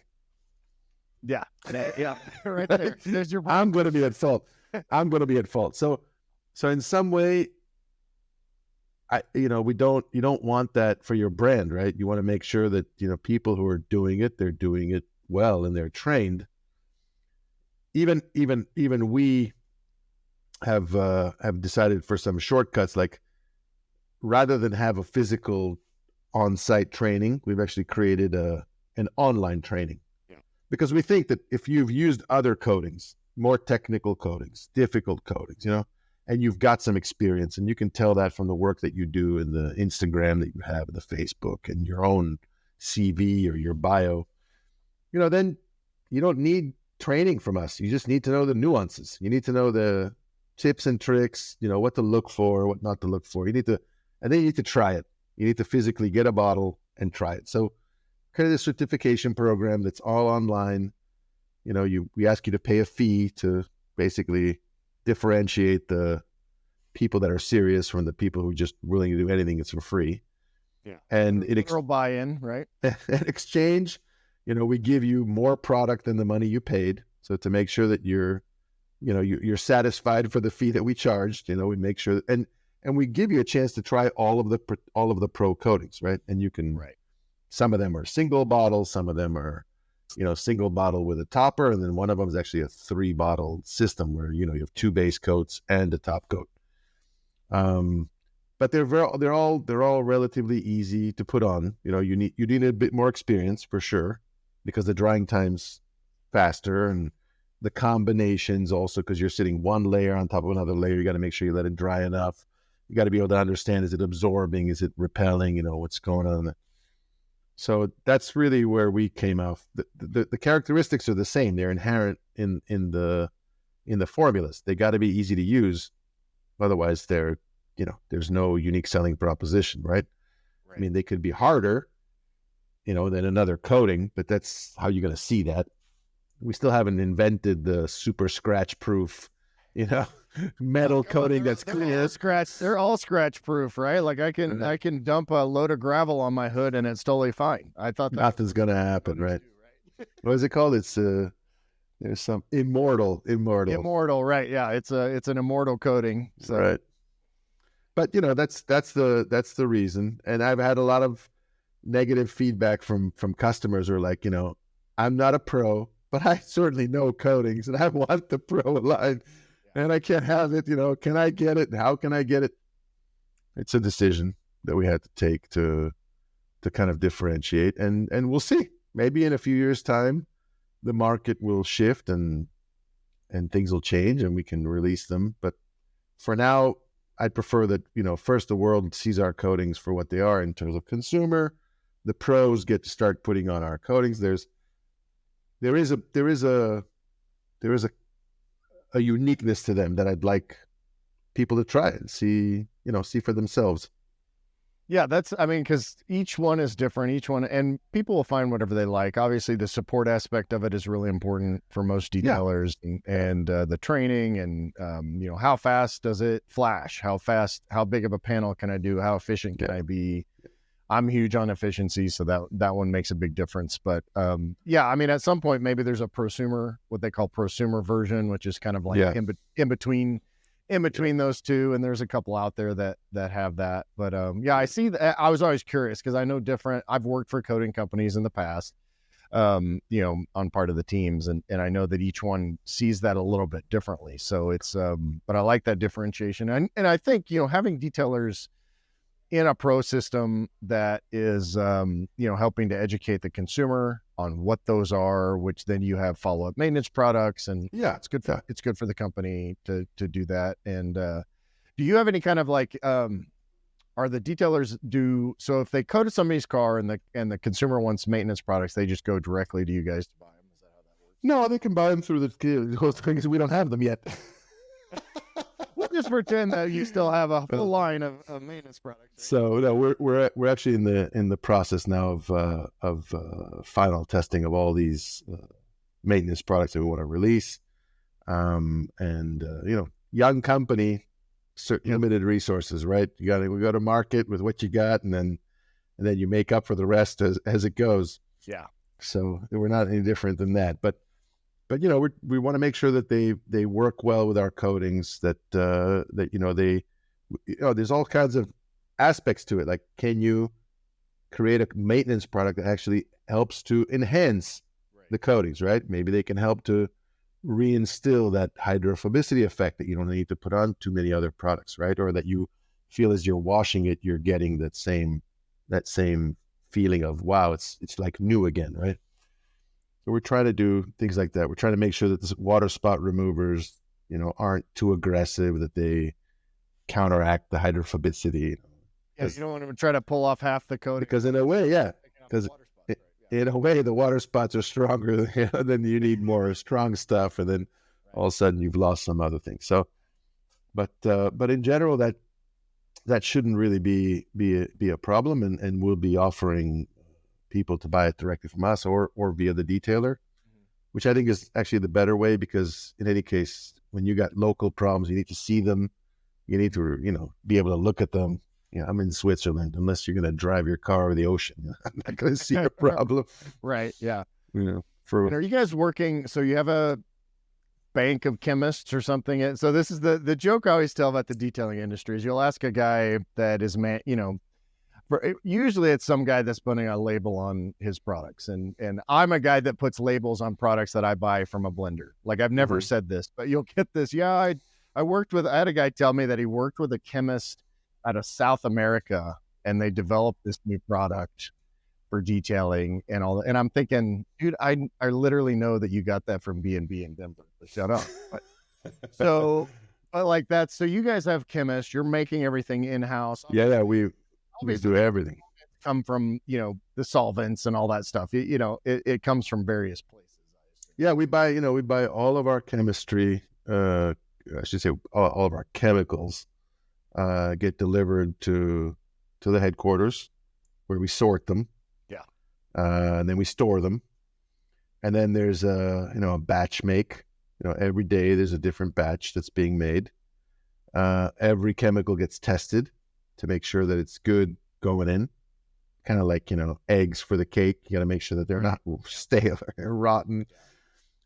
Speaker 2: Yeah. Yeah. Right there. There's your point.
Speaker 3: I'm going to be at fault. I'm going to be at fault. So in some way, you don't want that for your brand, right? You want to make sure that, people who are doing it, they're doing it well and they're trained. Even we have decided for some shortcuts, like rather than have a physical on-site training, we've actually created an online training. Yeah. Because we think that if you've used other coatings, more technical coatings, difficult coatings, and you've got some experience, and you can tell that from the work that you do in the Instagram that you have, the Facebook, and your own CV or your bio, then you don't need training from us. You just need to know the nuances. You need to know the tips and tricks, what to look for, what not to look for. And then you need to try it. You need to physically get a bottle and try it. So create a certification program that's all online. We ask you to pay a fee to basically differentiate the people that are serious from the people who are just willing to do anything that's for free.
Speaker 2: Yeah.
Speaker 3: And
Speaker 2: buy-in, right?
Speaker 3: In exchange, we give you more product than the money you paid. So to make sure that you're satisfied for the fee that we charged, we make sure that, and we give you a chance to try all of the pro coatings, right? And you can,
Speaker 2: right.
Speaker 3: Some of them are single bottles, some of them are, single bottle with a topper, and then one of them is actually a 3-bottle system where you have 2 base coats and a top coat. But they're all relatively easy to put on. You need a bit more experience for sure, because the drying time's faster, and the combinations also, because you're sitting one layer on top of another layer. You got to make sure you let it dry enough. You got to be able to understand, is it absorbing? Is it repelling? What's going on? So that's really where we came off. The characteristics are the same. They're inherent in the formulas. They got to be easy to use. Otherwise, there's no unique selling proposition, right? I mean, they could be harder, than another coating, but that's how you're going to see that. We still haven't invented the super scratch proof, metal coating that's clear.
Speaker 2: They're all scratch proof, right? Like I can dump a load of gravel on my hood and it's totally fine. I thought
Speaker 3: nothing's going to happen, right? What is it called? It's there's some immortal,
Speaker 2: right? Yeah, it's an immortal coating. So.
Speaker 3: Right. But that's the reason. And I've had a lot of negative feedback from customers who are like, I'm not a pro, but I certainly know coatings and I want the pro line, and I can't have it. Can I get it? How can I get it? It's a decision that we had to take to kind of differentiate, and we'll see. Maybe in a few years' time, the market will shift and things will change and we can release them. But for now, I'd prefer that, first the world sees our coatings for what they are in terms of consumer. The pros get to start putting on our coatings. There is a uniqueness to them that I'd like people to try and see for themselves.
Speaker 2: Yeah, because each one is different, and people will find whatever they like. Obviously, the support aspect of it is really important for most detailers, and the training, and how fast does it flash? How big of a panel can I do? How efficient can I be? I'm huge on efficiency, so that one makes a big difference. But at some point, maybe there's a prosumer, what they call prosumer version, which is kind of like in between those two, and there's a couple out there that have that. But I see that. I was always curious because I know I've worked for coating companies in the past, on part of the teams, and I know that each one sees that a little bit differently. So it's but I like that differentiation, and I think having detailers in a pro system that is helping to educate the consumer on what those are, which then you have follow-up maintenance products, and it's good for the company to do that. And do you have any kind of like are the detailers so if they coat somebody's car and the consumer wants maintenance products, they just go directly to you guys to buy them? Is that how that works?
Speaker 3: No, they can buy them through the things. We don't have them yet.
Speaker 2: We'll just pretend that you still have a full line of maintenance products. Right?
Speaker 3: So no, we're actually in the process now of final testing of all these maintenance products that we want to release. Young company, certain limited resources, right? We go to market with what you got, and then you make up for the rest as it goes.
Speaker 2: Yeah.
Speaker 3: So we're not any different than that, but we want to make sure that they work well with our coatings. That there's all kinds of aspects to it. Like, can you create a maintenance product that actually helps to enhance the coatings, right? Maybe they can help to reinstill that hydrophobicity effect that you don't need to put on too many other products, right? Or that you feel as you're washing it, you're getting that same feeling of, wow, it's like new again, right? So we're trying to do things like that. We're trying to make sure that the water spot removers, aren't too aggressive, that they counteract the hydrophobicity.
Speaker 2: Yeah, you don't want to try to pull off half the coating.
Speaker 3: Because in a way, in a way, the water spots are stronger than you need more strong stuff, and then all of a sudden you've lost some other things. So, but in general, that shouldn't really be a problem, and we'll be offering people to buy it directly from us or via the detailer, which I think is actually the better way, because in any case, when you got local problems, you need to see them, you need to be able to look at them. I'm in Switzerland. Unless you're going to drive your car over the ocean, I'm not going to see a problem.
Speaker 2: Right. Yeah.
Speaker 3: And
Speaker 2: are you guys working? So you have a bank of chemists or something? So this is the joke I always tell about the detailing industry is you'll ask a guy that is, usually it's some guy that's putting a label on his products. And I'm a guy that puts labels on products that I buy from a blender. Like, I've never said this, but you'll get this. Yeah. I had a guy tell me that he worked with a chemist out of South America, and they developed this new product for detailing and all that. And I'm thinking, dude, I literally know that you got that from B&B in Denver. But shut up. But like that. So you guys have chemists. You're making everything in-house.
Speaker 3: Yeah, we do everything.
Speaker 2: Come from the solvents and all that stuff. It comes from various places.
Speaker 3: Yeah, we buy all of our chemistry. I should say all of our chemicals. Get delivered to the headquarters, where we sort them.
Speaker 2: Yeah.
Speaker 3: And then we store them. And then there's a batch make. Every day there's a different batch that's being made. Every chemical gets tested to make sure that it's good going in. Kind of like, eggs for the cake. You got to make sure that they're not stale or rotten.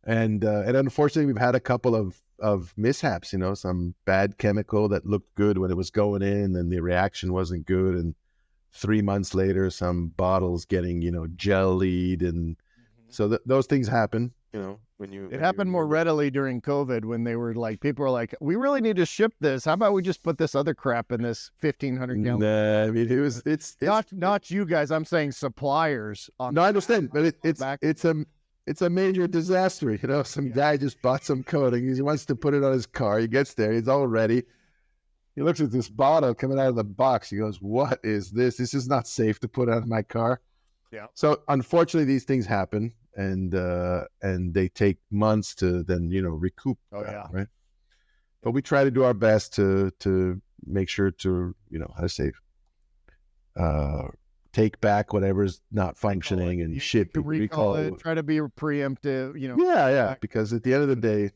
Speaker 3: And unfortunately, we've had a couple of mishaps, some bad chemical that looked good when it was going in, and the reaction wasn't good. And 3 months later, some bottles getting, jellied. And so those things happen,
Speaker 2: It happened more readily during COVID, when they were like, people were like, we really need to ship this. How about we just put this other crap in this 1,500 gallon?
Speaker 3: Nah, I mean, it's
Speaker 2: not you guys. I'm saying suppliers.
Speaker 3: No, I understand, but it's a major disaster. Some guy just bought some coating. He wants to put it on his car. He gets there. He's all ready. He looks at this bottle coming out of the box. He goes, what is this? This is not safe to put on my car.
Speaker 2: Yeah.
Speaker 3: So unfortunately, these things happen, and they take months to then, recoup.
Speaker 2: Oh, yeah.
Speaker 3: Right. But we try to do our best to make sure to, take back whatever's not functioning and ship it,
Speaker 2: recall it, try to be preemptive,
Speaker 3: Yeah. Because at the end of the day,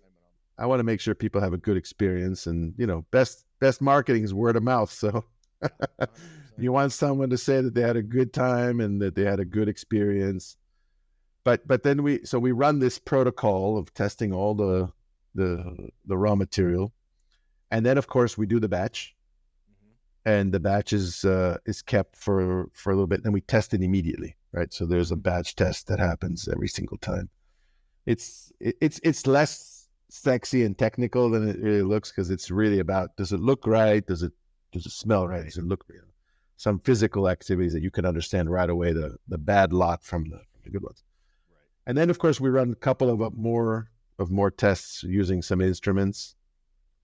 Speaker 3: I want to make sure people have a good experience, and, best marketing is word of mouth. So you want someone to say that they had a good time and that they had a good experience. But then we run this protocol of testing all the raw material. And then, of course, we do the batch. And the batch is kept for a little bit, and we test it immediately, right? So there's a batch test that happens every single time. It's less sexy and technical than it really looks, because it's really about, does it look right? Does it smell right? Does it look real? Some physical activities that you can understand right away the bad lot from the good ones. Right. And then, of course, we run a couple of more tests using some instruments.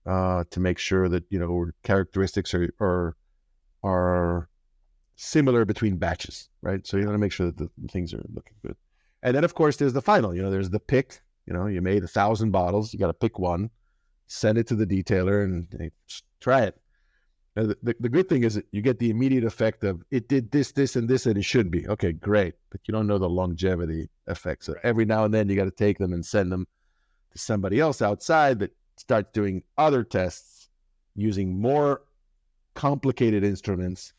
Speaker 3: To make sure that characteristics are similar between batches, right? So you want to make sure that the things are looking good. And then, of course, there's the final. There's the pick. You made 1,000 bottles. You got to pick one, send it to the detailer, and they try it. And the good thing is that you get the immediate effect of it did this, this, and this, and it should be. Okay, great. But you don't know the longevity effects. So every now and then you got to take them and send them to somebody else outside that starts doing other tests using more complicated instruments,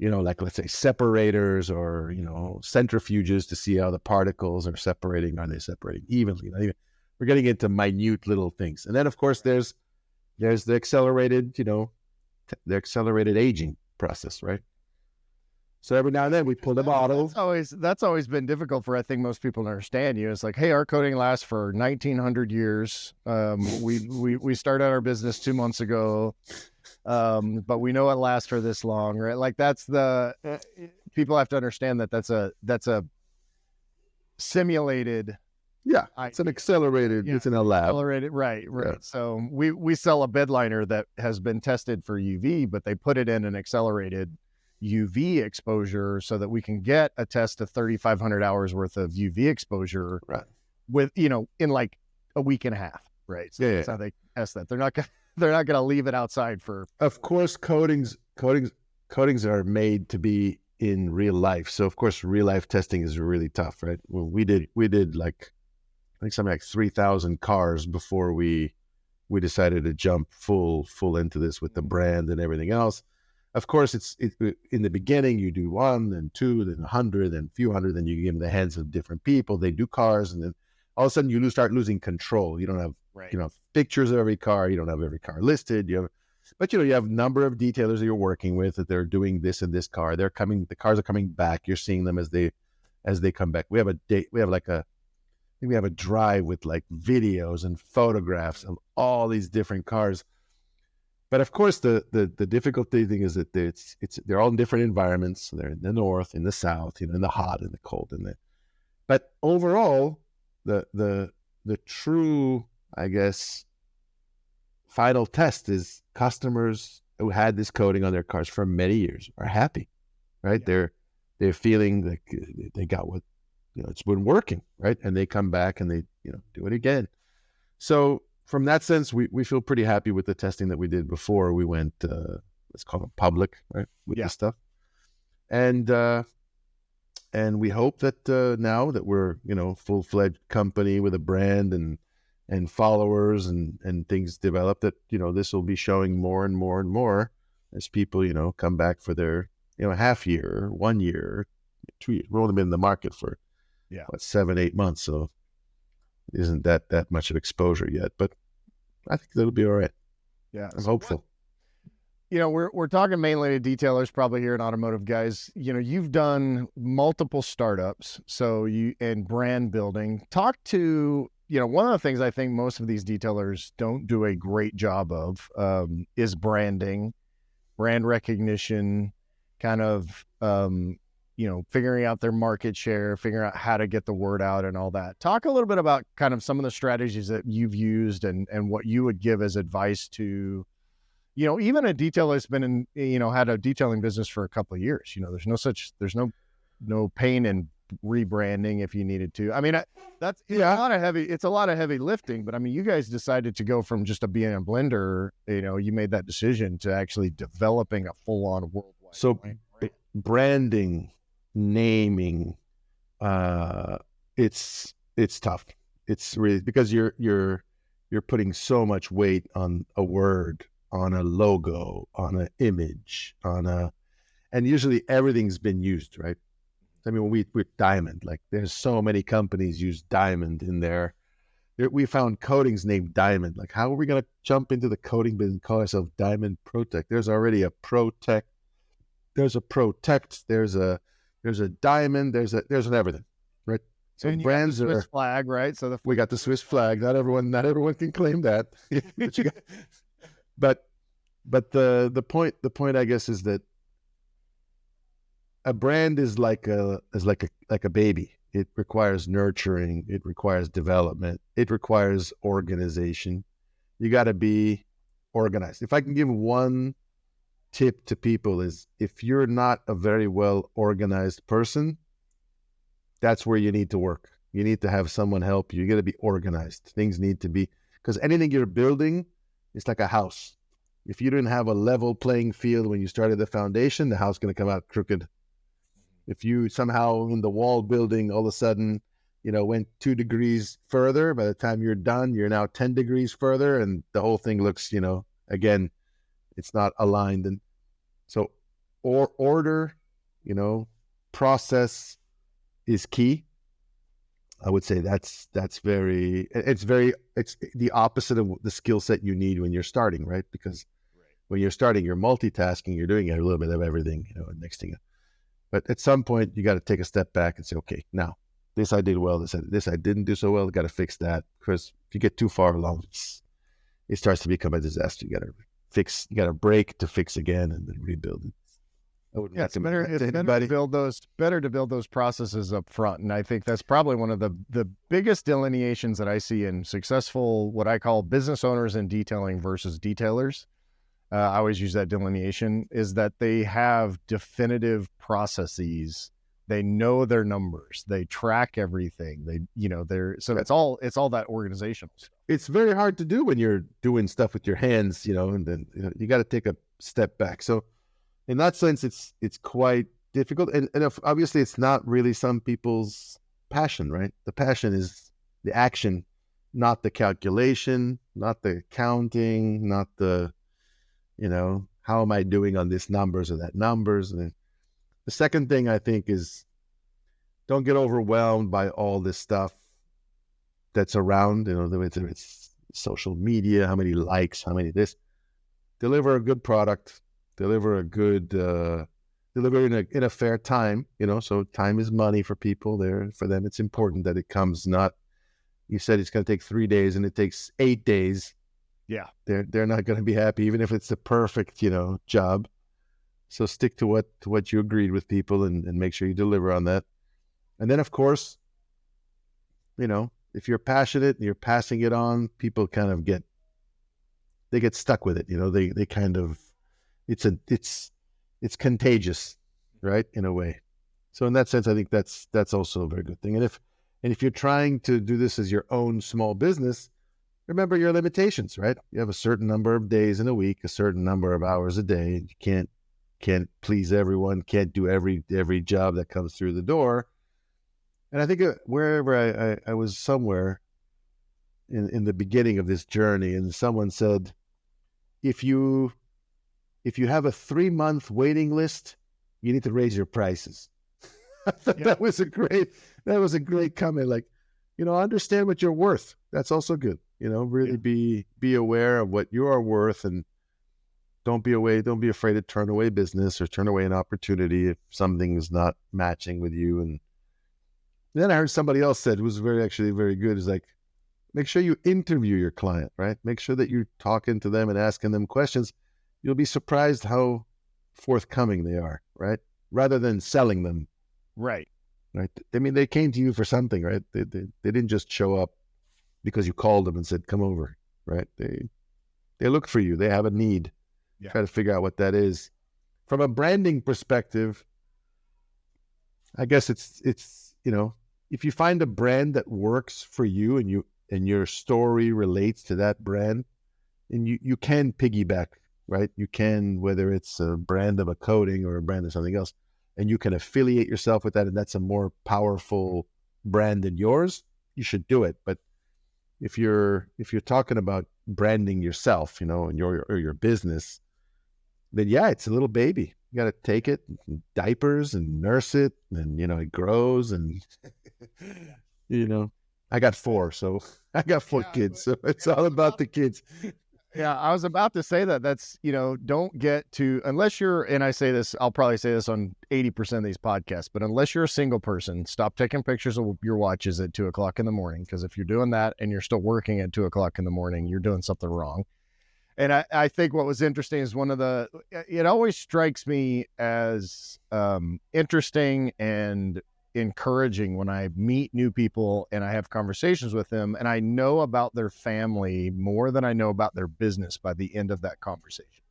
Speaker 3: like let's say separators or, centrifuges to see how the particles are separating. Are they separating evenly? We're getting into minute little things. And then, of course, there's the accelerated, the accelerated aging process, right? So every now and then we pull the bottle.
Speaker 2: That's always been difficult for, I think, most people to understand. It's like, hey, our coating lasts for 1,900 years. We started our business 2 months ago, but we know it lasts for this long, right? Like that's people have to understand that that's a simulated.
Speaker 3: Yeah, it's an accelerated. Yeah, it's in a lab.
Speaker 2: Accelerated, right. Yeah. So we sell a bed liner that has been tested for UV, but they put it in an accelerated UV exposure so that we can get a test of 3,500 hours worth of UV exposure, right, with in like a week and a half, right? So that's how they test that. They're not gonna leave it outside for. Of
Speaker 3: course, coatings are made to be in real life. So of course, real life testing is really tough, right? Well, we did like, I think something like 3,000 cars before we decided to jump full into this with the brand and everything else. Of course, it's in the beginning you do 1, then 2, then 100, then a few hundred, then you give them the hands of different people. They do cars, and then all of a sudden you start losing control. You don't have pictures of every car. You don't have every car listed. You have a number of detailers that you're working with that they're doing this and this car. The cars are coming back. You're seeing them as they come back. We have a date. We have we have a drive with like videos and photographs of all these different cars. But of course, the difficulty thing is that they're all in different environments. They're in the north, in the south, in the hot, in the cold, But overall, the true, I guess, final test is customers who had this coating on their cars for many years are happy, right? Yeah. They're feeling like they got what it's been working, right? And they come back and they do it again. So from that sense, we feel pretty happy with the testing that we did before we went, let's call it public, right, with this stuff. And we hope that now that we're, full-fledged company with a brand and followers and things develop, that, this will be showing more and more and more as people, come back for their, half year, 1 year, 2 years. We've only been in the market for 7-8 months. So it isn't that much of exposure yet, but I think that'll be all right.
Speaker 2: Yeah.
Speaker 3: I'm hopeful.
Speaker 2: We're talking mainly to detailers probably here in automotive, guys. You've done multiple startups, and brand building. Talk to, one of the things I think most of these detailers don't do a great job of is branding, brand recognition, kind of, figuring out their market share, figuring out how to get the word out and all that. Talk a little bit about kind of some of the strategies that you've used and what you would give as advice to, even a detailer that's been in, had a detailing business for a couple of years. There's no pain in rebranding if you needed to. I mean, it's a lot of heavy lifting, but I mean, you guys decided to go from just being a blender, you made that decision to actually developing a full-on worldwide.
Speaker 3: So
Speaker 2: brand.
Speaker 3: Branding, naming, it's tough. It's really because you're putting so much weight on a word, on a logo, on an image, and usually everything's been used, right? I mean, we're Diamond, like there's so many companies use Diamond in there. We found coatings named Diamond. Like, how are we going to jump into the coating business and call ourselves Diamond Protech? There's already a Protech. There's a Protect. There's a Diamond. There's an everything, right? So
Speaker 2: and
Speaker 3: brands
Speaker 2: you got the Swiss flag, right? So
Speaker 3: we got the Swiss flag. Not everyone can claim that. but the point I guess is that a brand is like a baby. It requires nurturing. It requires development. It requires organization. You got to be organized. If I can give one tip to people is, if you're not a very well organized person, that's where you need to work. You need to have someone help you. You got to be organized. Things need to be, because anything you're building is like a house. If you didn't have a level playing field when you started the foundation, the house is going to come out crooked. If you somehow in the wall building all of a sudden, went 2 degrees further, by the time you're done, you're now 10 degrees further, and the whole thing looks, again, it's not aligned. And so order, process is key. I would say it's the opposite of the skill set you need when you're starting, right? Because when you're starting, you're multitasking, you're doing a little bit of everything, next thing. But at some point, you got to take a step back and say, okay, now this I did well, this I didn't do so well. Got to fix that, because if you get too far along, it starts to become a disaster. You got to fix, you got to break to fix again and then rebuild it.
Speaker 2: It's better to build those processes up front. And I think that's probably one of the biggest delineations that I see in successful, what I call business owners in detailing versus detailers. I always use that delineation, is that they have definitive processes. They know their numbers. They track everything. It's all that organizational stuff.
Speaker 3: It's very hard to do when you're doing stuff with your hands, and then you got to take a step back. So in that sense, it's quite difficult. And obviously it's not really some people's passion, right? The passion is the action, not the calculation, not the counting, not the, how am I doing on this numbers or that numbers? And then the second thing I think is, don't get overwhelmed by all this stuff that's around, whether it's social media, how many likes, how many this. Deliver a good product, deliver in a fair time, so time is money for people there. For them, it's important that it comes, not, you said it's going to take 3 days and it takes 8 days.
Speaker 2: Yeah.
Speaker 3: They're not going to be happy, even if it's the perfect, job. So stick to what you agreed with people and make sure you deliver on that. And then, of course, if you're passionate and you're passing it on, people kind of get stuck with it. They kind of, it's contagious, right? In a way. So in that sense, I think that's also a very good thing. And if you're trying to do this as your own small business, remember your limitations, right? You have a certain number of days in a week, a certain number of hours a day. You can't please everyone, can't do every job that comes through the door. And I think wherever I was somewhere in the beginning of this journey, and someone said, if you have a 3-month waiting list, you need to raise your prices. I thought that was a great comment. Like, understand what you're worth. That's also good. Really be aware of what you are worth, and don't be afraid to turn away business or turn away an opportunity if something is not matching with you. And then I heard somebody else said, who's actually very good, is like, make sure you interview your client, right? Make sure that you're talking to them and asking them questions. You'll be surprised how forthcoming they are, right? Rather than selling them.
Speaker 2: Right.
Speaker 3: Right. I mean, they came to you for something, right? They didn't just show up because you called them and said, come over, right? They look for you. They have a need. Yeah. Try to figure out what that is. From a branding perspective, I guess it's if you find a brand that works for you and your story relates to that brand, and you can piggyback, right? You can, whether it's a brand of a coating or a brand of something else, and you can affiliate yourself with that, and that's a more powerful brand than yours, you should do it. But if you're talking about branding yourself, and your business, then it's a little baby. You got to take it, diapers, and nurse it, and it grows, and I got 4, so I got 4 kids, so it's all about the kids.
Speaker 2: Yeah, I was about to say that's, don't get to, unless you're, and I say this, I'll probably say this on 80% of these podcasts, but unless you're a single person, stop taking pictures of your watches at 2:00 in the morning. Because if you're doing that and you're still working at 2:00 in the morning, you're doing something wrong. And I think what was interesting is it always strikes me as interesting and encouraging when I meet new people and I have conversations with them, and I know about their family more than I know about their business by the end of that conversation.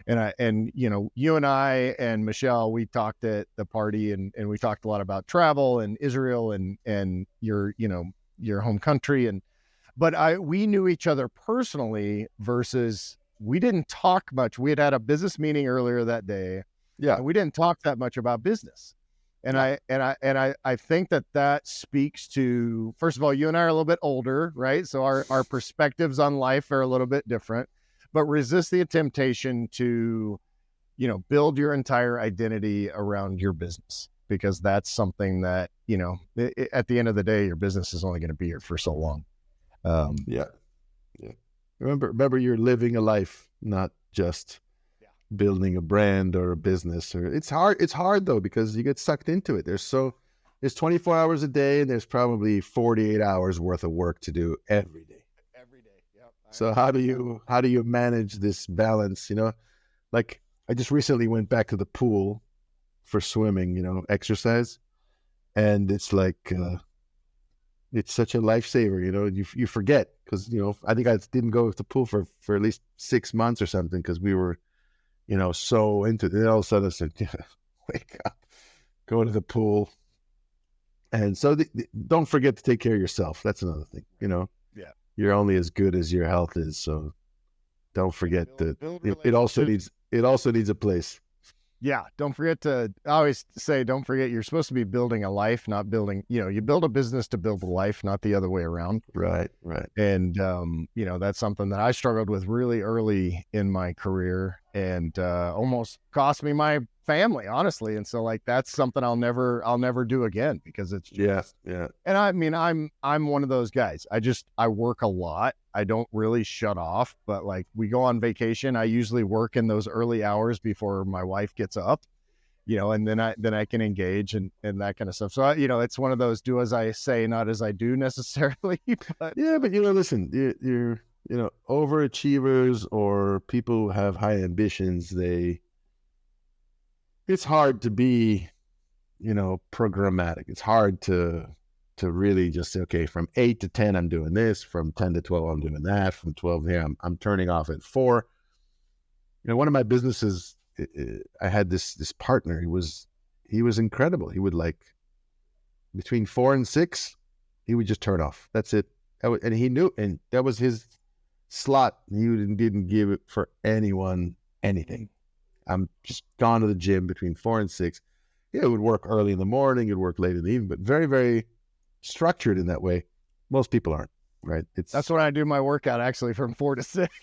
Speaker 2: And you and I and Michelle, we talked at the party and we talked a lot about travel and Israel and your home country. And but we knew each other personally versus we didn't talk much. We had a business meeting earlier that day,
Speaker 3: Yeah.
Speaker 2: and we didn't talk that much about business. And I think that speaks to, first of all, you and I are a little bit older, right? So our perspectives on life are a little bit different, but resist the temptation to, build your entire identity around your business, because that's something that, at the end of the day, your business is only going to be here for so long.
Speaker 3: Yeah. Remember, you're living a life, not just building a brand or a business. Or it's hard though, because you get sucked into it. There's 24 hours a day, and there's probably 48 hours worth of work to do every day.
Speaker 2: Yep.
Speaker 3: So how do you manage this balance? Like I just recently went back to the pool for swimming, exercise, and it's like it's such a lifesaver. You forget, because I think I didn't go to the pool for at least 6 months or something, because we were so into it. And all of a sudden I said, wake up, go to the pool. And so don't forget to take care of yourself. That's another thing,
Speaker 2: Yeah.
Speaker 3: You're only as good as your health is. So don't forget that it also needs a place.
Speaker 2: Yeah. Don't forget I always say, don't forget, you're supposed to be building a life, not building, you build a business to build a life, not the other way around.
Speaker 3: Right.
Speaker 2: And, that's something that I struggled with really early in my career, and almost cost me my family, honestly. And so that's something I'll never do again, because it's just,
Speaker 3: yeah.
Speaker 2: And I mean, I'm one of those guys. I work a lot. I don't really shut off, but we go on vacation, I usually work in those early hours before my wife gets up, and then I can engage and that kind of stuff. So it's one of those do as I say, not as I do necessarily. But
Speaker 3: listen, you're overachievers or people who have high ambitions. It's hard to be, programmatic. It's hard to really just say, okay, from 8 to 10, I'm doing this. From 10 to 12, I'm doing that. From 12 to I'm turning off at 4. One of my businesses, I had this partner. He was incredible. He would between 4 and 6, he would just turn off. That's it. And he knew, and that was his slot. He didn't give it for anyone anything. I'm just gone to the gym between 4 and 6. Yeah, it would work early in the morning. It would work late in the evening, but very, very structured in that way. Most people aren't, right?
Speaker 2: That's when I do my workout, actually, from 4 to 6.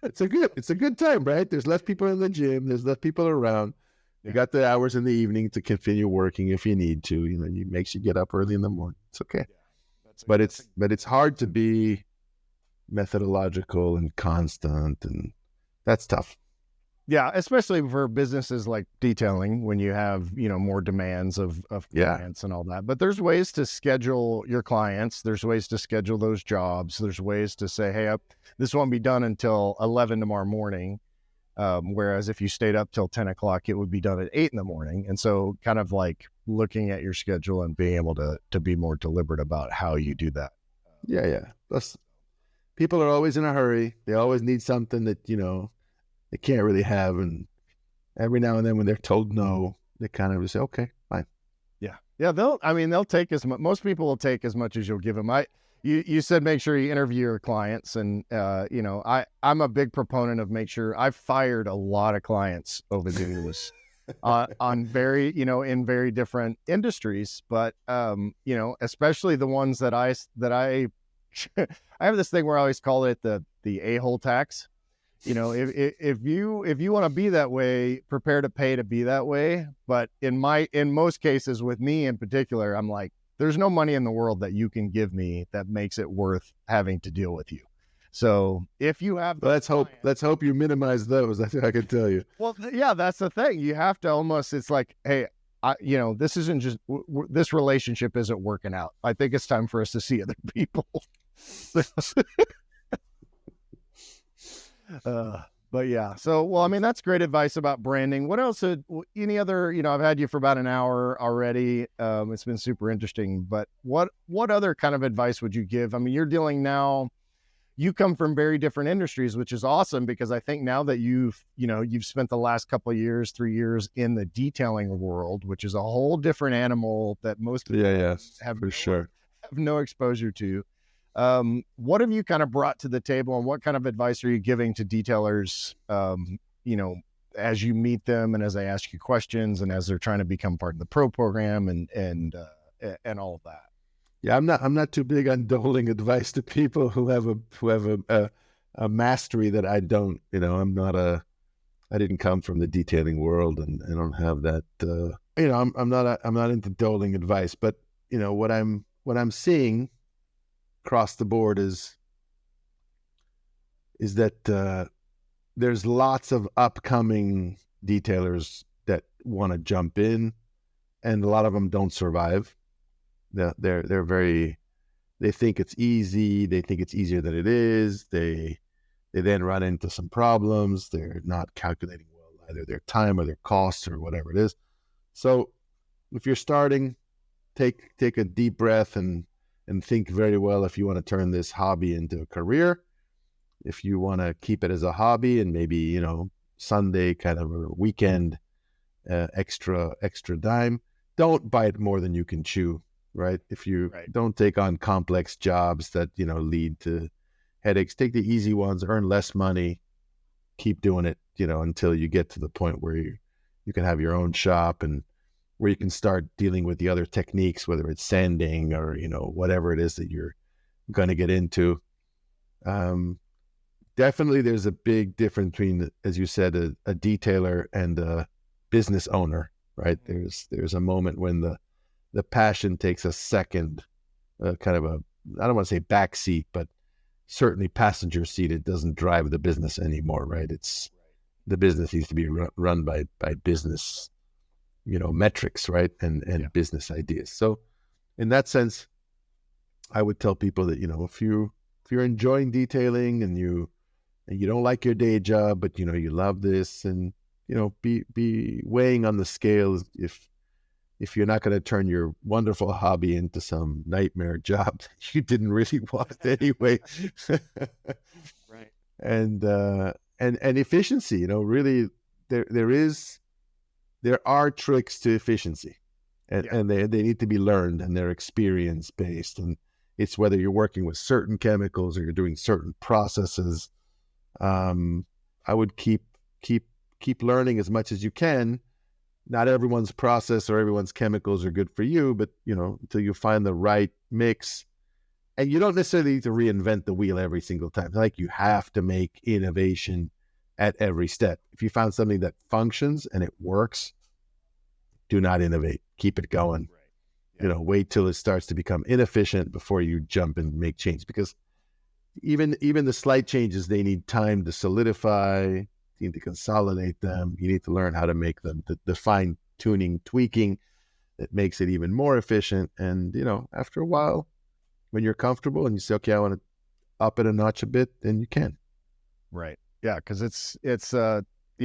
Speaker 3: It's a good time, right? There's less people in the gym. There's less people around. You got the hours in the evening to continue working if you need to. It makes you get up early in the morning. It's okay. But it's hard to be methodological and constant, and that's tough.
Speaker 2: Yeah, especially for businesses like detailing, when you have, more demands of clients and all that. But there's ways to schedule your clients. There's ways to schedule those jobs. There's ways to say, hey, this won't be done until 11 tomorrow morning. Whereas if you stayed up till 10 o'clock, it would be done at 8 in the morning. And so kind of looking at your schedule and being able to be more deliberate about how you do that.
Speaker 3: Yeah. Plus, people are always in a hurry. They always need something that, they can't really have. And every now and then when they're told no, they kind of say, okay, fine.
Speaker 2: Yeah. They'll take as much. Most people will take as much as you'll give them. You said, make sure you interview your clients. And, I'm a big proponent of make sure. I've fired a lot of clients over the years on very, in very different industries, but, especially the ones that I I have this thing where I always call it the a-hole tax. If you want to be that way, prepare to pay to be that way. But in most cases, with me in particular, I'm like, there's no money in the world that you can give me that makes it worth having to deal with you. So if you have,
Speaker 3: let's hope you minimize those. That's what I can tell you.
Speaker 2: Well, yeah, that's the thing. You have to almost, it's like, hey, this isn't just, this relationship isn't working out. I think it's time for us to see other people. But yeah, so, that's great advice about branding. What else, any other, I've had you for about an hour already. It's been super interesting, but what other kind of advice would you give? You're dealing now, you come from very different industries, which is awesome, because I think now that you've spent the last couple of years, 3 years in the detailing world, which is a whole different animal that most people have
Speaker 3: for sure
Speaker 2: have no exposure to. What have you kind of brought to the table, and what kind of advice are you giving to detailers, as you meet them and as they ask you questions and as they're trying to become part of the pro program and all of that?
Speaker 3: Yeah, I'm not too big on doling advice to people who have a mastery that I don't. I didn't come from the detailing world, and I don't have that. I'm not into doling advice, but what I'm seeing across the board is that there's lots of upcoming detailers that want to jump in, and a lot of them don't survive. They're very, they think it's easy. They think it's easier than it is. They then run into some problems. They're not calculating well either their time or their costs or whatever it is. So if you're starting, take a deep breath and think very well if you want to turn this hobby into a career. If you want to keep it as a hobby and maybe, Sunday kind of a weekend extra dime, don't bite more than you can chew, right? If you don't take on complex jobs that, lead to headaches, take the easy ones, earn less money, keep doing it, until you get to the point where you can have your own shop and where you can start dealing with the other techniques, whether it's sanding or, whatever it is that you're going to get into. Definitely there's a big difference between, as you said, a detailer and a business owner, right? There's a moment when the passion takes a second, kind of I don't want to say backseat, but certainly passenger seat. It doesn't drive the business anymore, right? The business needs to be run by business, metrics, right? And business ideas. So in that sense, I would tell people that, if you're enjoying detailing and you don't like your day job, but you love this, and be weighing on the scales if you're not going to turn your wonderful hobby into some nightmare job that you didn't really want anyway.
Speaker 2: Right.
Speaker 3: And efficiency, really there are tricks to efficiency, and they need to be learned, and they're experience based, and it's whether you're working with certain chemicals or you're doing certain processes. I would keep learning as much as you can. Not everyone's process or everyone's chemicals are good for you, but until you find the right mix. And you don't necessarily need to reinvent the wheel every single time. It's like you have to make innovation at every step. If you found something that functions and it works, do not innovate. Keep it going. Right. Yeah. Wait till it starts to become inefficient before you jump and make change, because even the slight changes, they need time to solidify. You need to consolidate them. You need to learn how to make them, the fine tuning, tweaking that makes it even more efficient. And, after a while, when you're comfortable and you say, okay, I want to up it a notch a bit, then you can.
Speaker 2: Right. Yeah. Cause it's it's one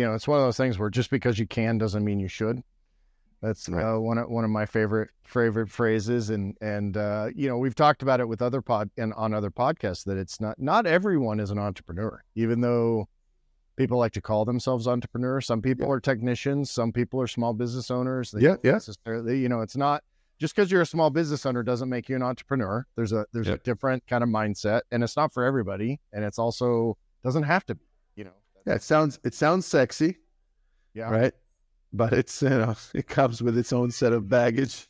Speaker 2: of those things where just because you can doesn't mean you should. That's right. One of my favorite phrases, and we've talked about it with other on other podcasts, that it's not everyone is an entrepreneur, even though people like to call themselves entrepreneurs. Some people are technicians, some people are small business owners. Necessarily, it's not just because you're a small business owner doesn't make you an entrepreneur. There's a different kind of mindset, and it's not for everybody, and it's also doesn't have to be.
Speaker 3: It sounds sexy, right? But it's, it comes with its own set of baggage.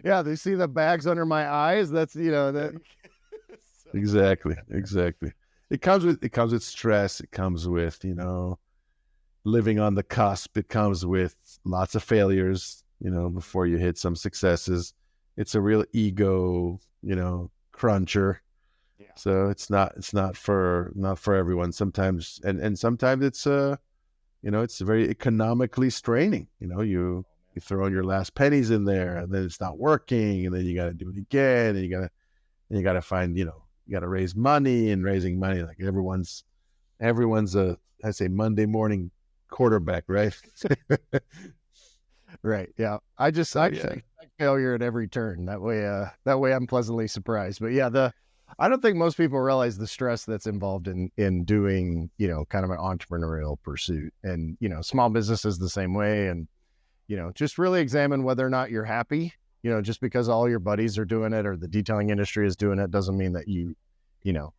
Speaker 2: Yeah, they see the bags under my eyes. That's, that.
Speaker 3: Exactly. It comes with stress. It comes with, living on the cusp. It comes with lots of failures, before you hit some successes. It's a real ego, cruncher. Yeah. So it's not for everyone. Sometimes, and sometimes it's, it's very economically straining. You throw in your last pennies in there, and then it's not working, and then you got to do it again, and you got to find, you got to raise money, and raising money, like everyone's I say Monday morning quarterback, right?
Speaker 2: Right. Yeah. I expect failure at every turn. That way I'm pleasantly surprised. But yeah, I don't think most people realize the stress that's involved in doing, kind of an entrepreneurial pursuit, and, small business is the same way. And, just really examine whether or not you're happy just because all your buddies are doing it or the detailing industry is doing it doesn't mean that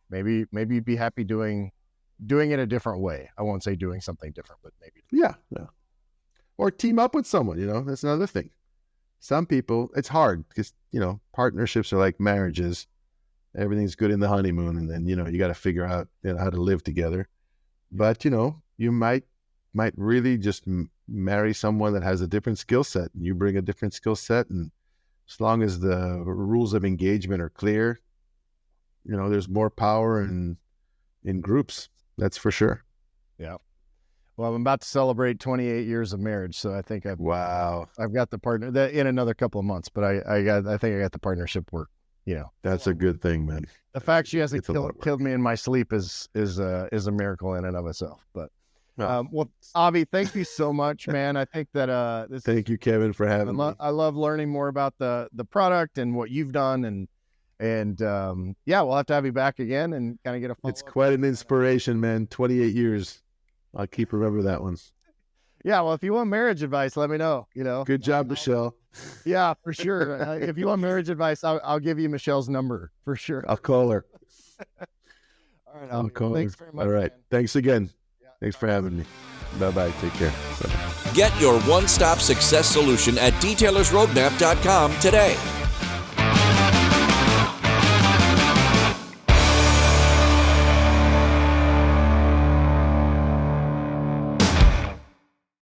Speaker 2: maybe you'd be happy doing it a different way. I won't say doing something different, but maybe.
Speaker 3: Yeah. Or team up with someone, that's another thing. Some people, it's hard because, partnerships are like marriages. Everything's good in the honeymoon. And then, you got to figure out how to live together. But, you might really just marry someone that has a different skill set. And you bring a different skill set. And as long as the rules of engagement are clear, there's more power in groups. That's for sure.
Speaker 2: Yeah. Well, I'm about to celebrate 28 years of marriage, so I think I've got the partner that in another couple of months. But I think I got the partnership work.
Speaker 3: That's a good thing, man.
Speaker 2: The fact she hasn't killed me in my sleep is a miracle in and of itself. But well, Avi, thank you so much, man. I think that
Speaker 3: thank you, Kevin, for having me.
Speaker 2: I love learning more about the product and what you've done, and we'll have to have you back again and kind of get a follow-up.
Speaker 3: It's quite an inspiration, man. 28 years. I'll keep remember that one.
Speaker 2: Yeah, well, if you want marriage advice, let me know.
Speaker 3: Good job, Michelle.
Speaker 2: Yeah, for sure. If you want marriage advice, I'll give you Michelle's number for sure.
Speaker 3: I'll call her.
Speaker 2: All right,
Speaker 3: I'll call
Speaker 2: thanks
Speaker 3: her.
Speaker 2: very much.
Speaker 3: All right,
Speaker 2: man.
Speaker 3: thanks again.
Speaker 2: Yeah,
Speaker 3: Thanks for having me. Bye-bye. Take care. Bye-bye.
Speaker 1: Get your one-stop success solution at detailersroadmap.com today.